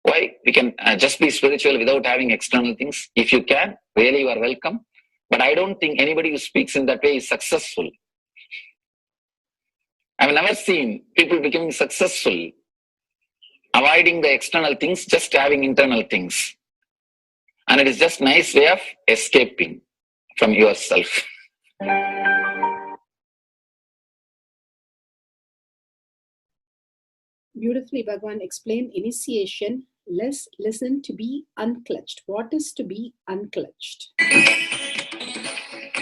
B: why we can just be spiritual without having external things? If you can, really you are welcome. But I don't think anybody who speaks in that way is successful. I've never seen people becoming successful avoiding the external things, just having internal things. And it is just nice way of escaping from yourself.
C: Beautifully, Bhagavan explained initiation. Let's listen to be unclutched. What is to be unclutched?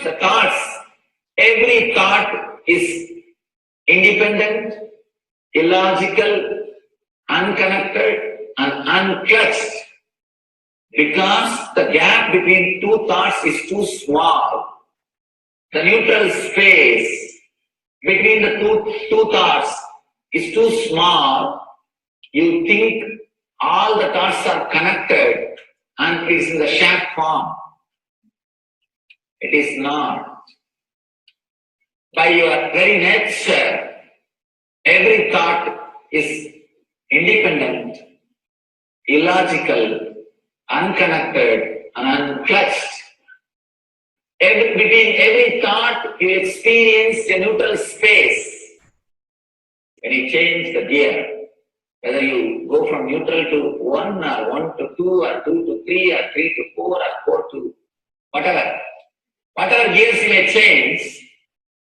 B: The thoughts, every thought is independent, illogical, unconnected, and unclutched. Because the gap between two thoughts is too small. The neutral space between the two thoughts is too small. You think all the thoughts are connected and it is in the shape form. It is not. By your very nature, every thought is independent, illogical, unconnected, and unclutched. Between every thought, you experience a neutral space. When you change the gear, whether you go from neutral to 1 or 1 to 2 or 2 to 3 or 3 to 4 or 4 to whatever gears you may change,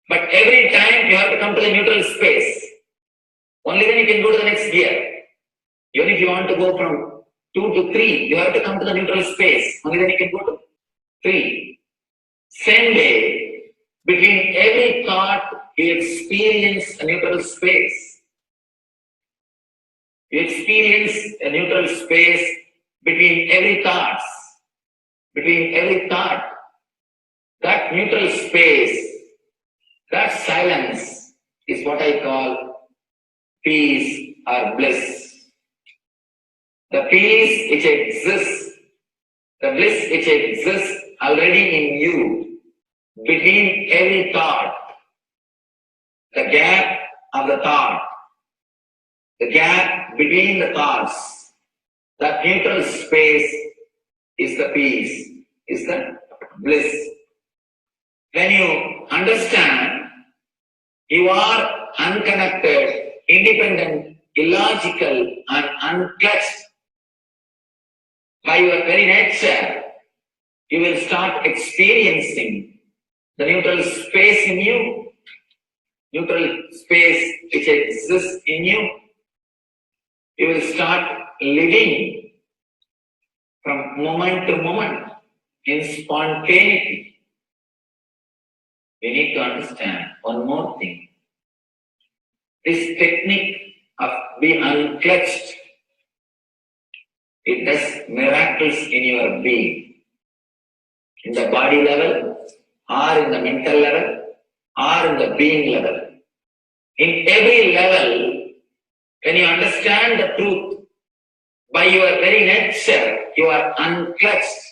B: but every time you have to come to the neutral space. Only then you can go to the next gear. Even if you want to go from 2 to 3, you have to come to the neutral space. Only then you can go to 3. Same way, between every thought, you experience a neutral space. You experience a neutral space between every thought. Between every thought. That neutral space, that silence is what I call peace or bliss. The peace which exists, the bliss which exists already in you, between every thought, the gap of the thought, the gap between the thoughts, that neutral space is the peace, is the bliss. When you understand you are unconnected, independent, illogical, and unclutched, by your very nature, you will start experiencing the neutral space in you, neutral space which exists in you. You will start living from moment to moment in spontaneity. You need to understand one more thing. This technique of be unclutched, it does miracles in your being, in the body level, or in the mental level, or in the being level. In every level, when you understand the truth, by your very nature, you are unclutched.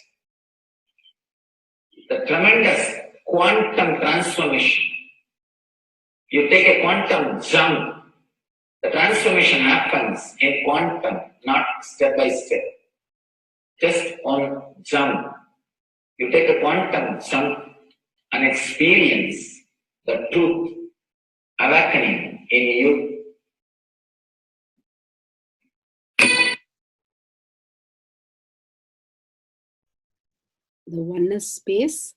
B: The tremendous quantum transformation. You take a quantum jump. The transformation happens in quantum, not step by step. Just one jump. You take a quantum jump and experience the truth awakening in you.
C: The oneness space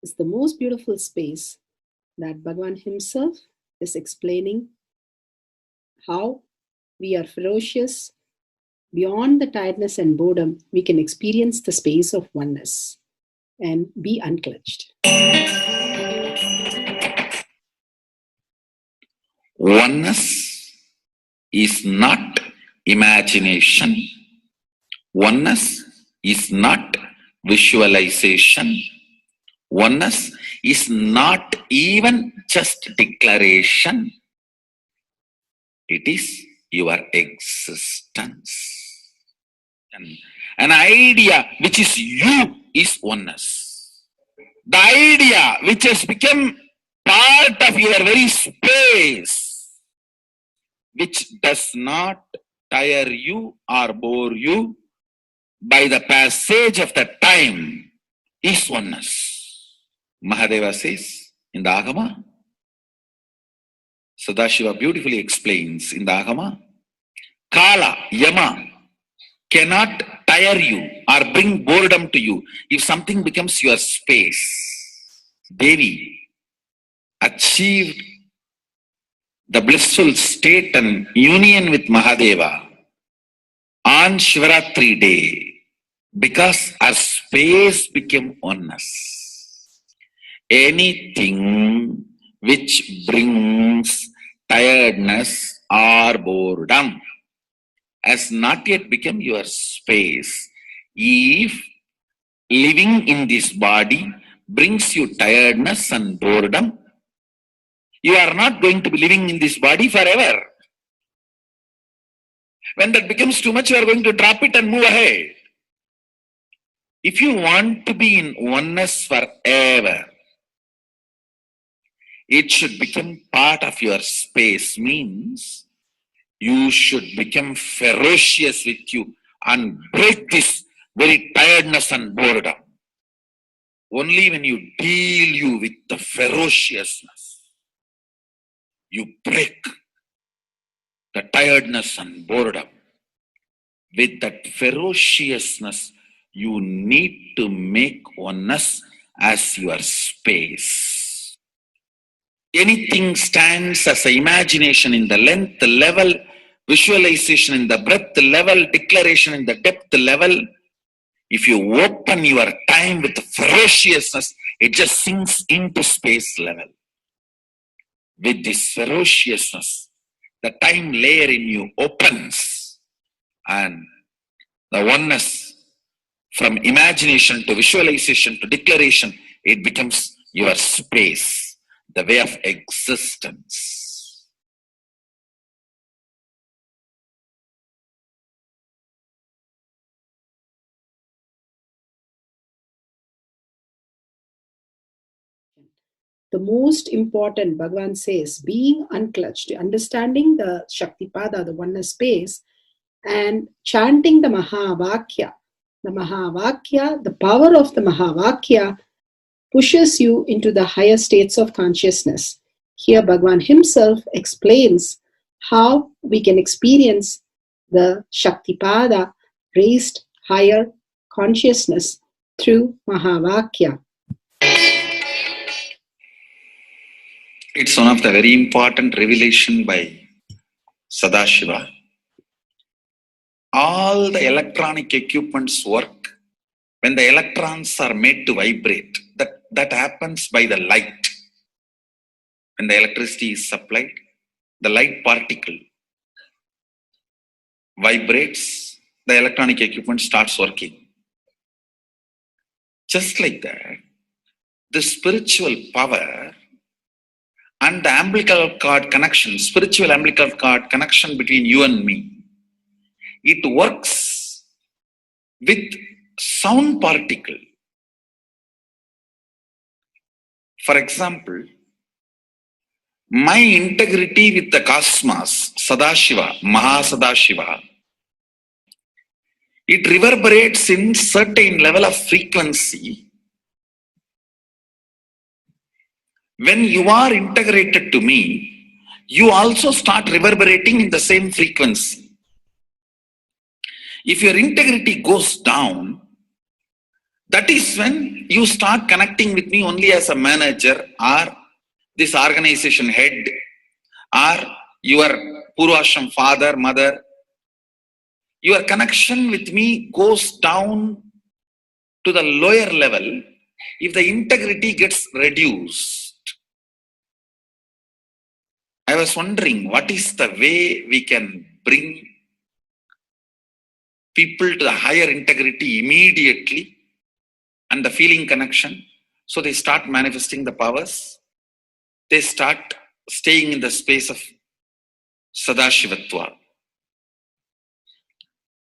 C: is the most beautiful space that Bhagavan himself is explaining how we are ferocious. Beyond the tiredness and boredom, we can experience the space of oneness and be unclutched.
B: Oneness is not imagination. Oneness is not visualization. Oneness is not even just declaration. It is your existence. An idea which is you is oneness. The idea which has become part of your very space, which does not tire you or bore you by the passage of the time, is oneness. Mahadeva says in the Agama, Sadashiva beautifully explains in the Agama, Kala, Yama cannot tire you or bring boredom to you if something becomes your space. Devi achieved the blissful state and union with Mahadeva on Shivaratri day because our space became oneness. Anything which brings tiredness or boredom has not yet become your space. If living in this body brings you tiredness and boredom, you are not going to be living in this body forever. When that becomes too much, you are going to drop it and move ahead. If you want to be in oneness forever, it should become part of your space, means you should become ferocious with you and break this very tiredness and boredom. Only when you deal you with the ferociousness, you break the tiredness and boredom. With that ferociousness, you need to make oneness as your space. Anything stands as an imagination in the length level, visualization in the breadth level, declaration in the depth level. If you open your time with ferociousness, it just sinks into space level. With this ferociousness, the time layer in you opens, and the oneness from imagination to visualization to declaration, it becomes your space. The way of existence.
C: The most important, Bhagavan says, being unclutched, understanding the Shaktipada, the oneness space, and chanting the Mahavakya. The Mahavakya, the power of the Mahavakya, pushes you into the higher states of consciousness. Here Bhagavan himself explains how we can experience the Shaktipada raised higher consciousness through Mahavakya.
B: It's one of the very important revelation by Sadashiva. All the electronic equipments work when the electrons are made to vibrate. That happens by the light. When the electricity is supplied, the light particle vibrates, the electronic equipment starts working. Just like that, the spiritual power and the umbilical cord connection, spiritual umbilical cord connection between you and me, it works with sound particle. For example, my integrity with the cosmos, Sadashiva, Mahasadashiva, it reverberates in certain level of frequency. When you are integrated to me, you also start reverberating in the same frequency. If your integrity goes down, that is when you start connecting with me only as a manager or this organization head or your Purvashram father, mother. Your connection with me goes down to the lower level if the integrity gets reduced. I was wondering, what is the way we can bring people to the higher integrity immediately and the feeling connection, so they start manifesting the powers. They start staying in the space of Sadashivatva.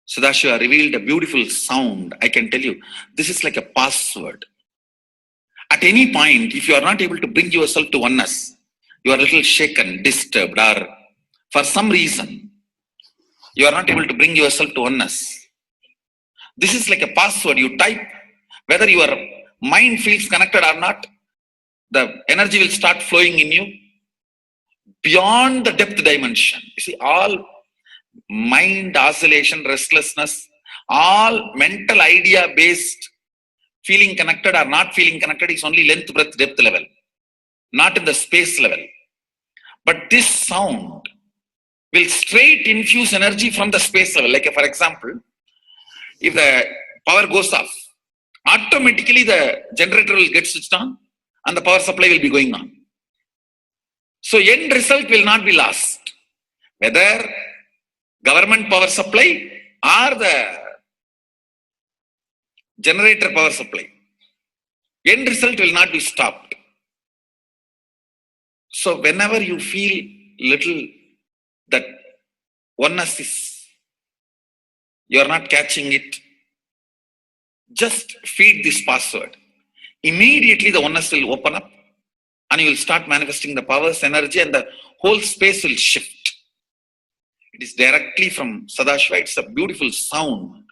B: Sadashiva revealed a beautiful sound. I can tell you, this is like a password. At any point, if you are not able to bring yourself to oneness, you are a little shaken, disturbed, or for some reason, you are not able to bring yourself to oneness. This is like a password. You type, whether your mind feels connected or not, the energy will start flowing in you beyond the depth dimension. You see, all mind oscillation, restlessness, all mental idea based feeling connected or not feeling connected is only length, breadth, depth level, not in the space level. But this sound will straight infuse energy from the space level. Like, for example, if the power goes off, automatically the generator will get switched on and the power supply will be going on. So end result will not be lost. Whether government power supply or the generator power supply, end result will not be stopped. So whenever you feel little that oneness is, you are not catching it, just feed this password. Immediately the oneness will open up and you will start manifesting the powers, energy, and the whole space will shift. It is directly from Sadashiva. It's a beautiful sound.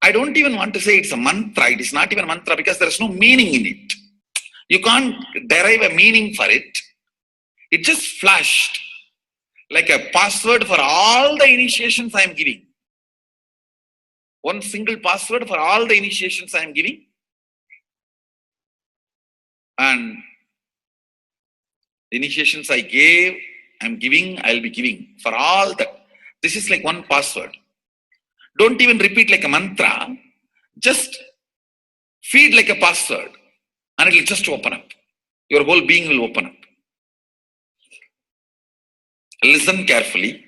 B: I don't even want to say it's a mantra. It is not even a mantra because there is no meaning in it. You can't derive a meaning for it. It just flashed like a password for all the initiations I am giving. One single password for all the initiations I am giving. And the initiations I gave, I am giving, I will be giving. For all that. This is like one password. Don't even repeat like a mantra. Just feed like a password. And it will just open up. Your whole being will open up. Listen carefully.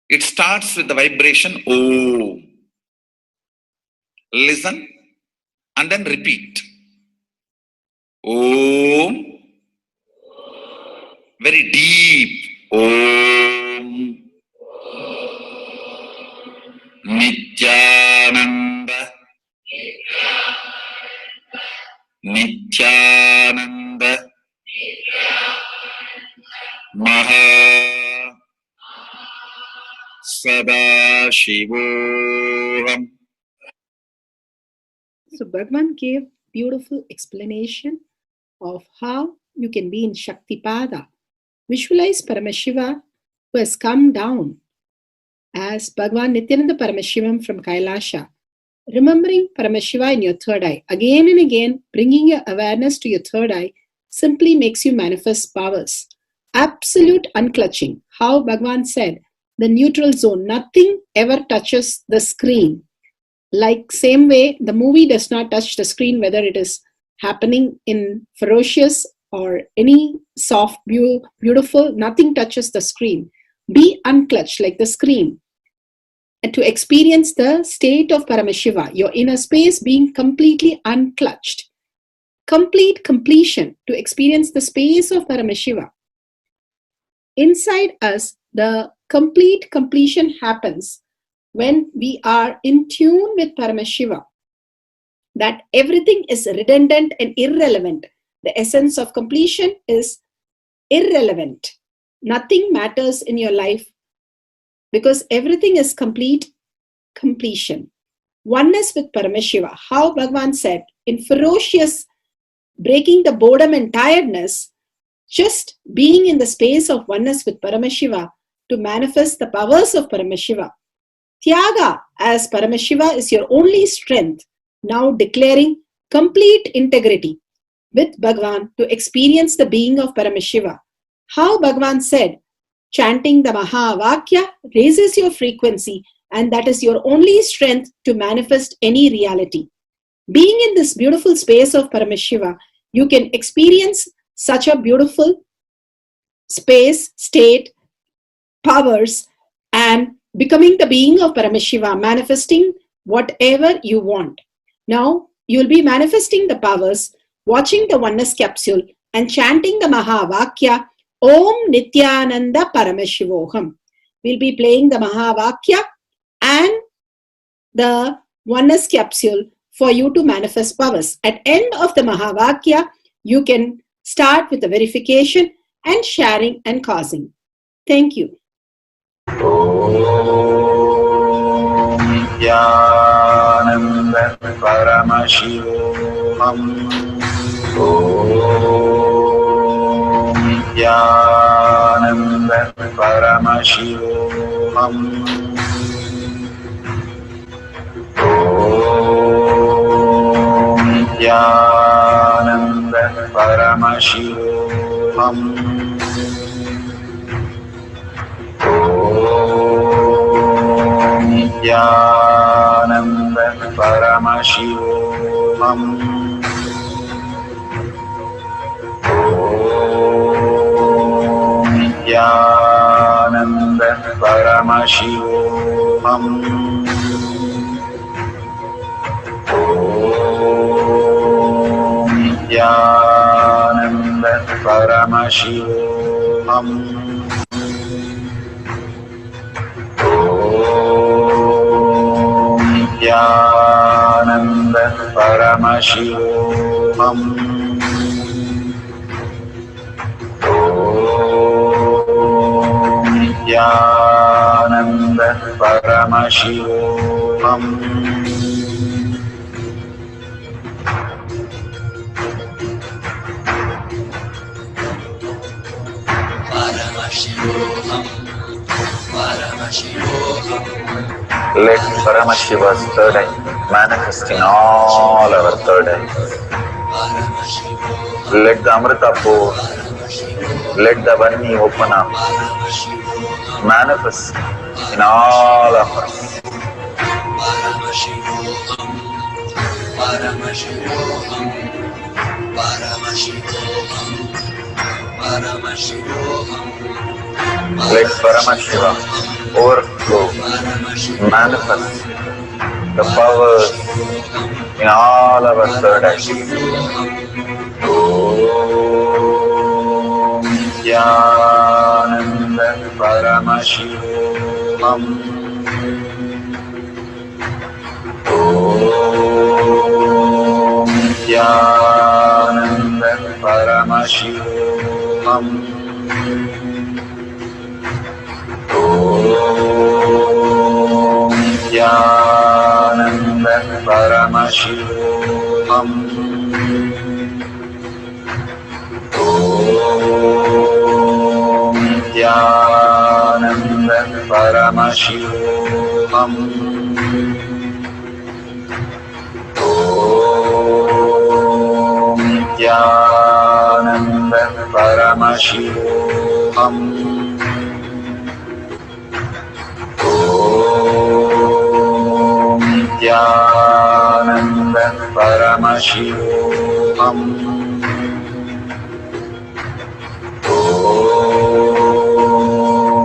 B: It starts with the vibration Om. Listen and then repeat. Om. Very deep. Om. Nityananda. Nityananda. Maha Sadashivoham.
C: So Bhagavan gave beautiful explanation of how you can be in Shaktipada. Visualize Paramashiva who has come down as Bhagavan Nityananda Paramashivam from Kailasha Remembering Paramashiva in your third eye, again and again, bringing your awareness to your third eye simply makes you manifest powers. Absolute unclutching. How Bhagavan said, the neutral zone, nothing ever touches the screen. Like same way, the movie does not touch the screen, whether it is happening in ferocious or any soft, beautiful, nothing touches the screen. Be unclutched like the screen. And to experience the state of Paramashiva, your inner space being completely unclutched. Complete completion, to experience the space of Paramashiva. Inside us, the complete completion happens when we are in tune with Paramashiva. That everything is redundant and irrelevant. The essence of completion is irrelevant. Nothing matters in your life because everything is complete completion. Oneness with Paramashiva. How Bhagavan said, in ferocious breaking the boredom and tiredness, just being in the space of oneness with Paramashiva to manifest the powers of Paramashiva. Tyaga as Paramashiva is your only strength, now declaring complete integrity with Bhagavan to experience the being of Paramashiva. How Bhagavan said, chanting the Mahavakya raises your frequency, and that is your only strength to manifest any reality. Being in this beautiful space of Paramashiva, you can experience such a beautiful space, state, powers, and becoming the being of Paramashiva, manifesting whatever you want. Now, you will be manifesting the powers, watching the oneness capsule, and chanting the Mahavakya, Om Nityananda Paramashivoham. We'll be playing the Mahavakya and the oneness capsule for you to manifest powers. At end of the Mahavakya, you can start with the verification and sharing and causing. Thank you.
B: Nityananda Paramashivoham. Om Nityananda Paramashivoham. Om Nityananda Paramashivoham. Om Nityananda Paramashivoham. Om Nityananda Paramashivoham. Om Nityananda Paramashivoham. Om Nityananda Paramashivoham. Om Nityananda Paramashivoham. Let Paramashiva's third eye manifest in all our third eyes. Let the Amrita pour, let the Vani open up, manifest in all of us. Let Paramashiva overflow, manifest the powers in all our third eyes. Om Nityananda Paramashivoham. Om Nityananda Paramashivoham. Om Nityananda Paramashivoham. Om Nityananda Paramashivoham. Paramashivam. Nityananda Paramashivam.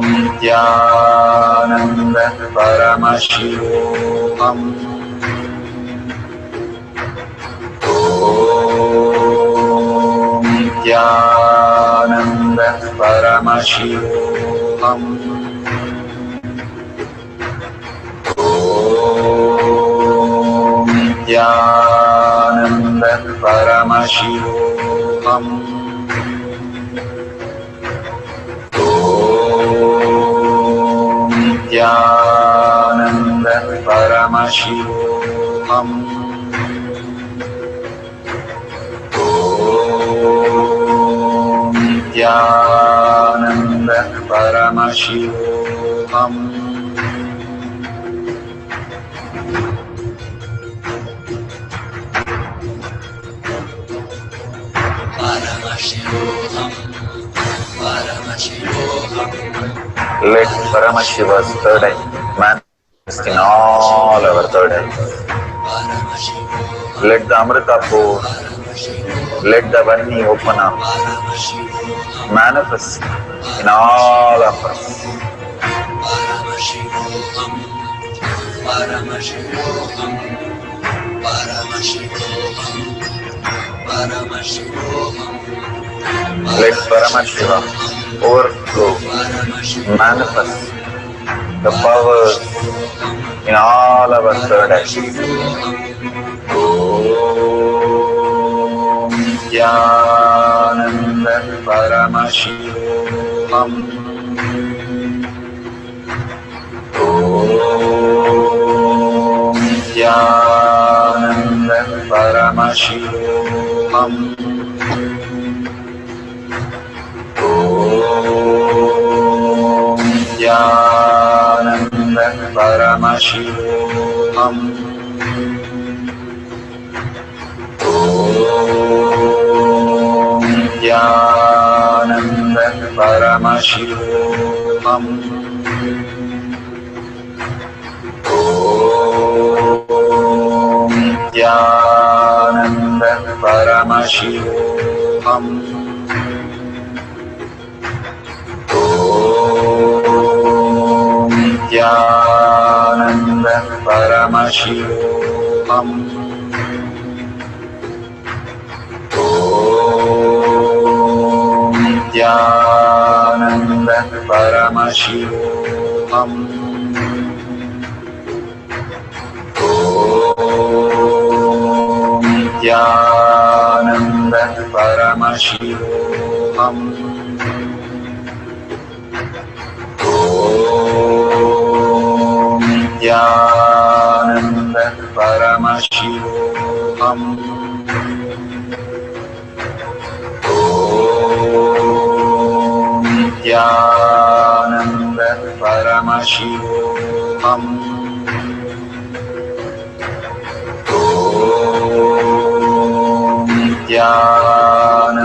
B: Nityananda Paramashivam. Nityananda Paramashivam. Nityananda Paramashivam. Nityananda Paramashivam. Nityananda Paramashivam. Let Paramashiva's third eye manifest in all our third eyes. Let the Amrita pour, let the Vani open up, manifest in all of us. Let Paramashiva overflow, manifest the powers in all our third eyes. Om Nityananda Paramashivam. Om Nityananda Paramashivam. Om Nityananda Paramashivam. Om Nityananda Paramashivam. Om Nityananda Paramashivam. Om Nityananda Paramashivam. Om Nityananda Paramashivam. Om Nityananda Paramashivam. Om Nityananda Paramashivam. Om Nityananda Paramashivam. Om Nityananda Paramashivam.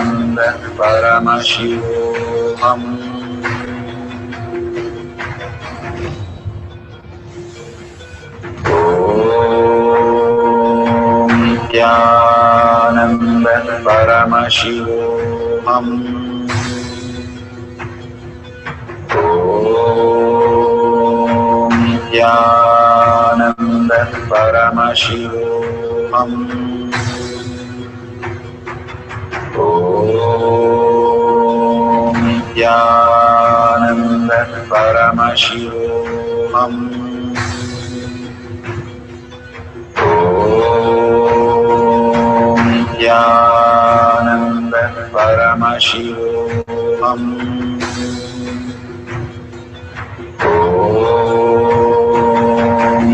B: Nityananda Paramashivam. Om Nityananda Paramashivam. Om Nityananda Paramashivam. Om Nityananda Paramashivam. Om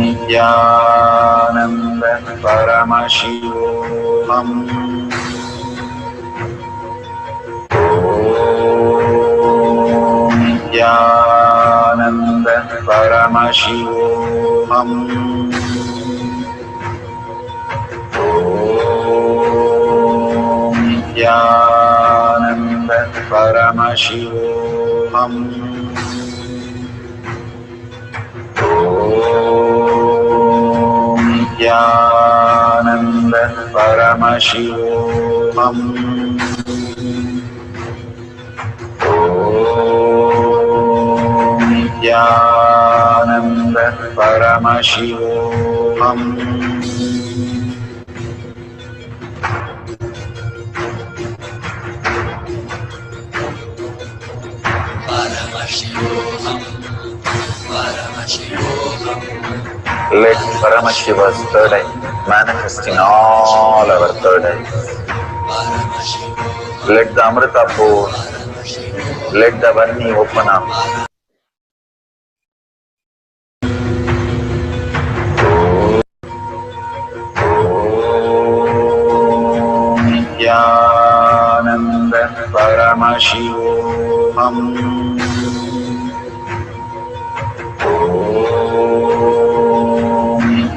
B: Nityananda Paramashivam. Om Nityananda Paramashivam. Om Nityananda Paramashivoham. Nityananda Paramashivoham. Nityananda Paramashivoham. Let Paramashiva's third eye manifest in all our third eyes. Let the Amrita pour, let the Varni open up. Nityananda Paramashivoham.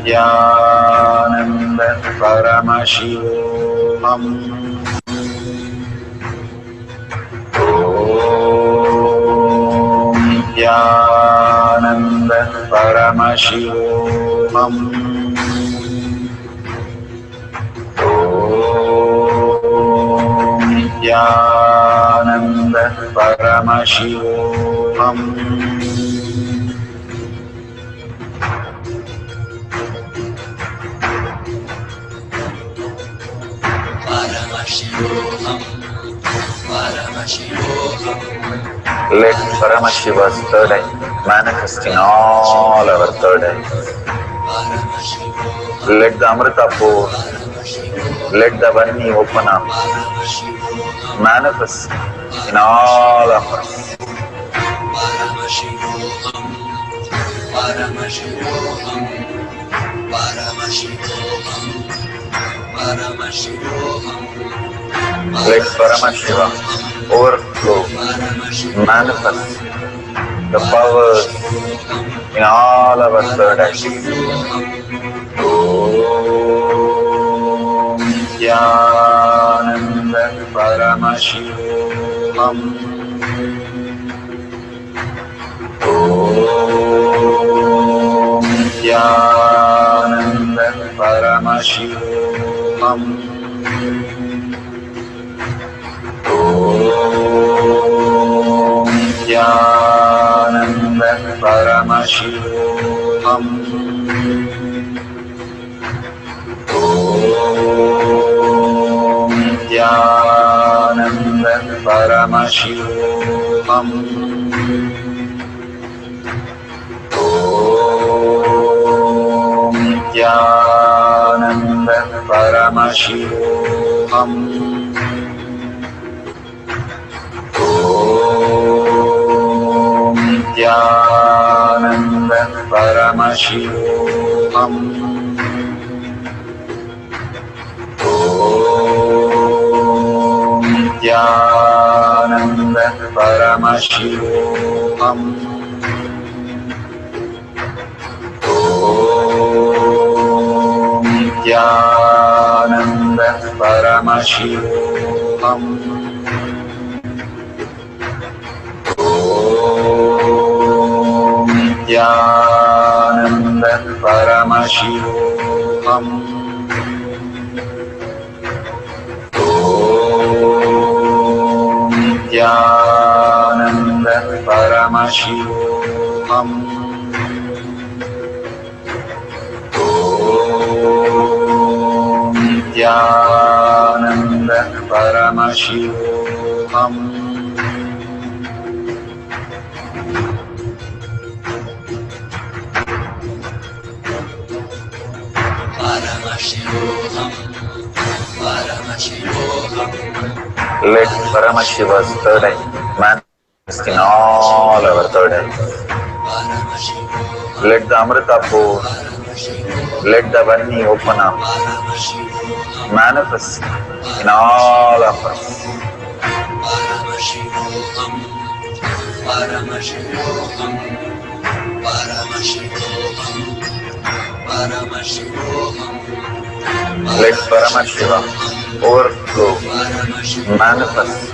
B: Nityananda Paramashivoham. Nityananda Paramashivoham. Nityananda Paramashivoham. Let Paramashiva's third eye manifest in all our third eyes. Let the Amrita pour, let the Varni open up, manifest in all of us. Let Paramashiva overflow, manifest the powers in all our third eyes. Om Nityananda Paramashivoham. Om Nityananda Paramashivoham. Om Nityananda Paramashivoham. Om Nityananda Paramashivoham. Om Nityananda Paramashivoham. Om Nityananda Paramashivoham. Om Nityananda Paramashivoham. Om Nityananda Paramashivoham. Om Nityananda Paramashivoham. Om Nityananda Paramashivoham. Om Nityananda Paramashivoham. Let Paramashiva's third eye manifest in all our third eyes. Let the Amrita pour, let the Varni open up, manifest in all of us. Let Paramashiva overflow, manifest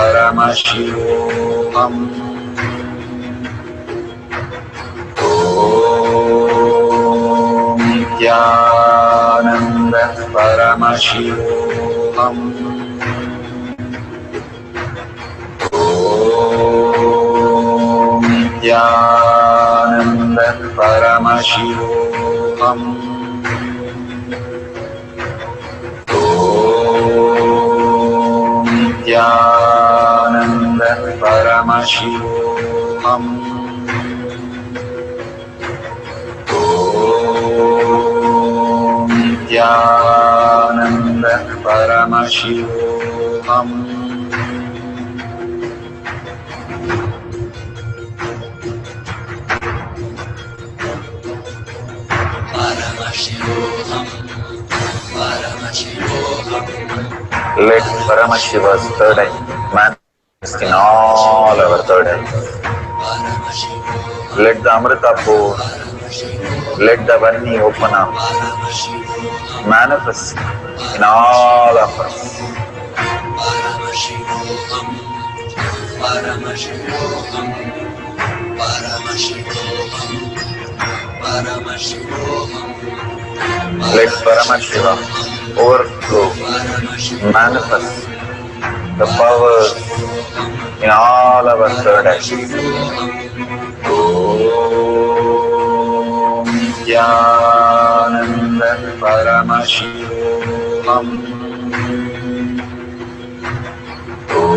B: Paramashivoham. Om Nityananda Paramashivoham. Om Nityananda Paramashivoham. Om Nityananda Paramashivoham. Om Nityananda Paramashivoham. Let Paramashiva's third eye manifest in all our third eyes. Let the Amrita pour, let the Varni open up, manifest in all of us. Let Paramashiva overflow, manifest the powers in all our third eyes. Om Nityananda Paramashivoham. Om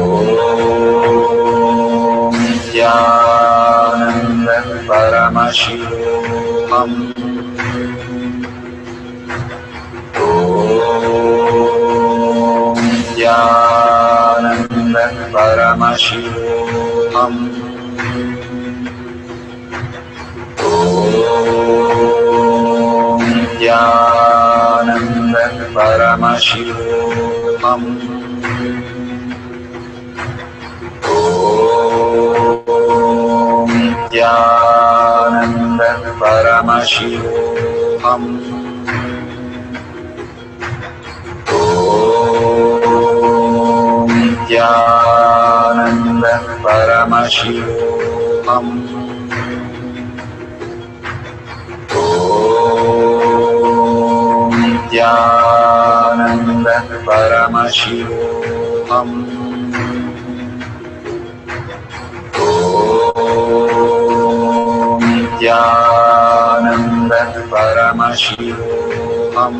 B: Nityananda Paramashivoham. Om Nityananda Paramashivoham. Om Nityananda Paramashivoham. Om Nityananda Paramashivoham. Om Nityananda Paramashivoham. Om Nityananda Paramashivoham. Om Nityananda Paramashivoham. Om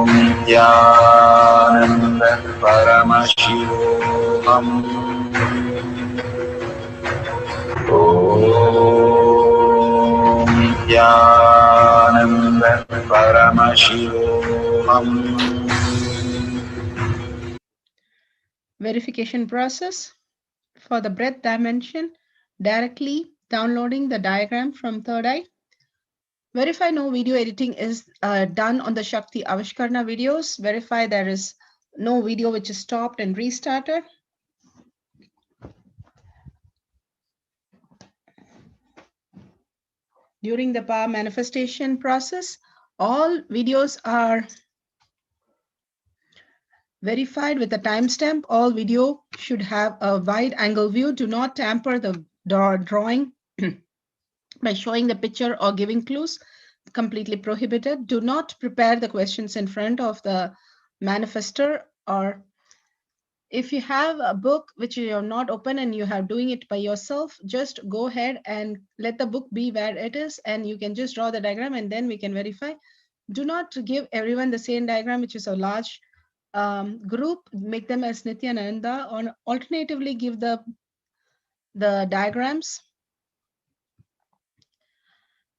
B: Nityananda Paramashivoham. Om Nityananda Paramashivoham.
H: Verification process. For the breath dimension, directly downloading the diagram from third eye. Verify no video editing is done on the Shakti Avishkarna videos. Verify there is no video which is stopped and restarted. During the power manifestation process, all videos are verified with a timestamp. All video should have a wide angle view. Do not tamper the drawing by showing the picture or giving clues. Completely prohibited. Do not prepare the questions in front of the manifester, or if you have a book which you're not open and you are doing it by yourself, just go ahead and let the book be where it is and you can just draw the diagram and then we can verify. Do not give everyone the same diagram, which is a large group. Make them as Nityananda, or alternatively give the diagrams.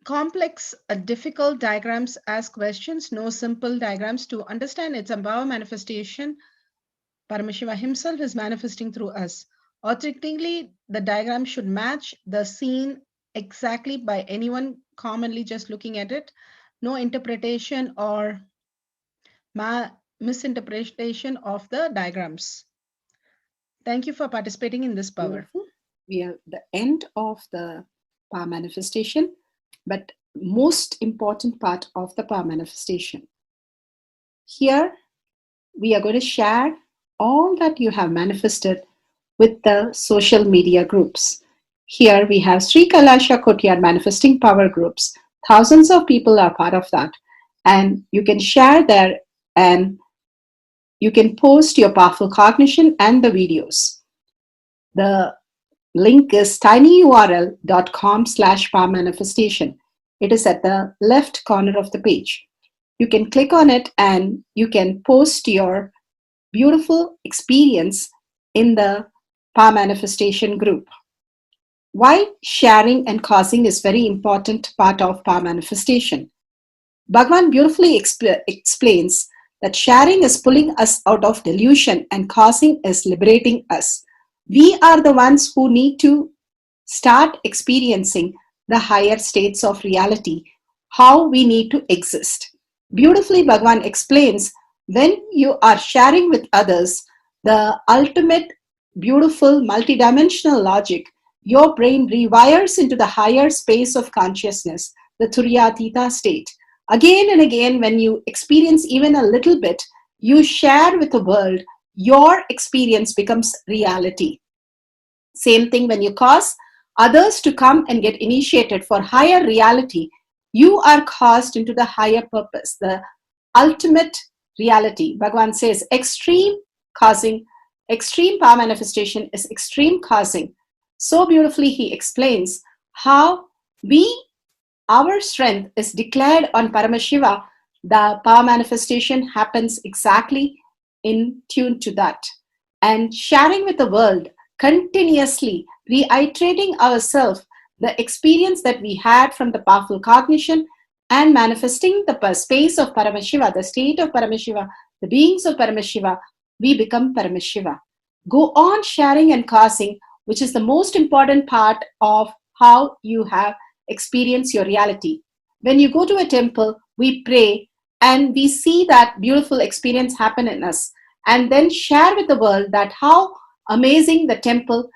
H: Complex, difficult diagrams ask questions, no simple diagrams. To understand its power manifestation, Paramashiva himself is manifesting through us. Authentically, the diagram should match the scene exactly by anyone commonly just looking at it. No interpretation or misinterpretation of the diagrams. Thank you for participating in this power.
C: Wonderful. We are the end of the power manifestation, but most important part of the power manifestation. Here, we are going to share all that you have manifested with the social media groups. Here we have Sri Kailasha Kotyar Manifesting Power Groups. Thousands of people are part of that. And you can share there and you can post your powerful cognition and the videos. The link is tinyurl.com/powermanifestation. It is at the left corner of the page. You can click on it and you can post your beautiful experience in the Power Manifestation group. Why sharing and causing is very important part of Power Manifestation. Bhagavan beautifully explains that sharing is pulling us out of delusion and causing is liberating us. We are the ones who need to start experiencing the higher states of reality, how we need to exist. Beautifully, Bhagavan explains when you are sharing with others the ultimate beautiful multidimensional logic, your brain rewires into the higher space of consciousness, the Turyatita state. Again and again, when you experience even a little bit, you share with the world, your experience becomes reality. Same thing when you cause others to come and get initiated for higher reality, you are caused into the higher purpose, the ultimate reality. Bhagavan says extreme causing, extreme power manifestation is extreme causing. So beautifully he explains how our strength is declared on Paramashiva. The power manifestation happens exactly in tune to that. And sharing with the world, continuously reiterating ourselves the experience that we had from the powerful cognition and manifesting the space of Paramashiva, the state of Paramashiva, the beings of Paramashiva, we become Paramashiva. Go on sharing and causing, which is the most important part of how you have experienced your reality. When you go to a temple, we pray and we see that beautiful experience happen in us, and then share with the world that how amazing the temple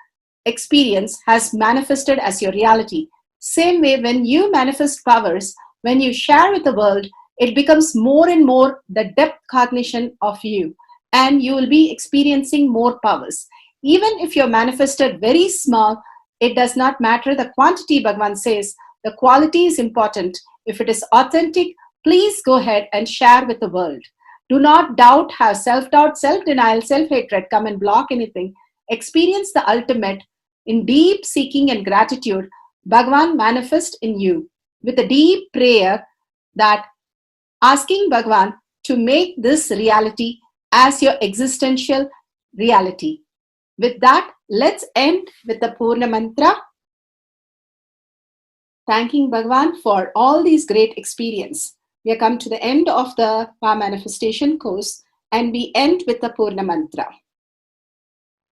C: experience has manifested as your reality. Same way, when you manifest powers, when you share with the world, it becomes more and more the depth cognition of you, and you will be experiencing more powers. Even if you're manifested very small, it does not matter the quantity. Bhagavan says the quality is important. If it is authentic, please go ahead and share with the world. Do not doubt, have self-doubt, self-denial, self-hatred come and block anything. Experience the ultimate in deep seeking and gratitude. Bhagavan manifest in you with a deep prayer, that asking Bhagavan to make this reality as your existential reality. With that, let's end with the Purna Mantra, thanking Bhagavan for all these great experience. We have come to the end of the Power Manifestation course, and we end with the Purna Mantra.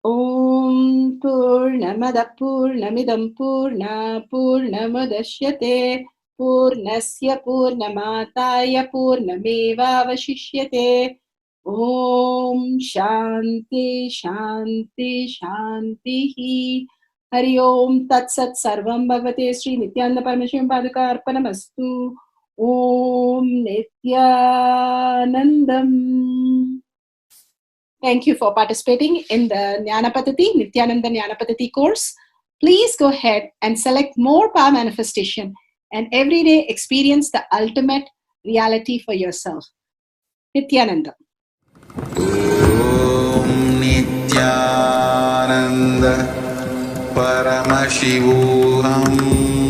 C: Om Purnamada Purnamidam Purna Purnamadashyate Purnasya Purnamataya Purnameva Vashishyate. Om Shanti Shanti Shanti. Hari Om Tat Sat Sarvam Bhagavate Sri Nityananda Parameshivam Padaka Arpanamastu. Om Nityanandam. Thank you for participating in the Jnana Paddhati, Nityananda Jnana Paddhati course. Please go ahead and select more power manifestation and every day experience the ultimate reality for yourself. Nityananda.
B: Om Nityananda Paramashivoham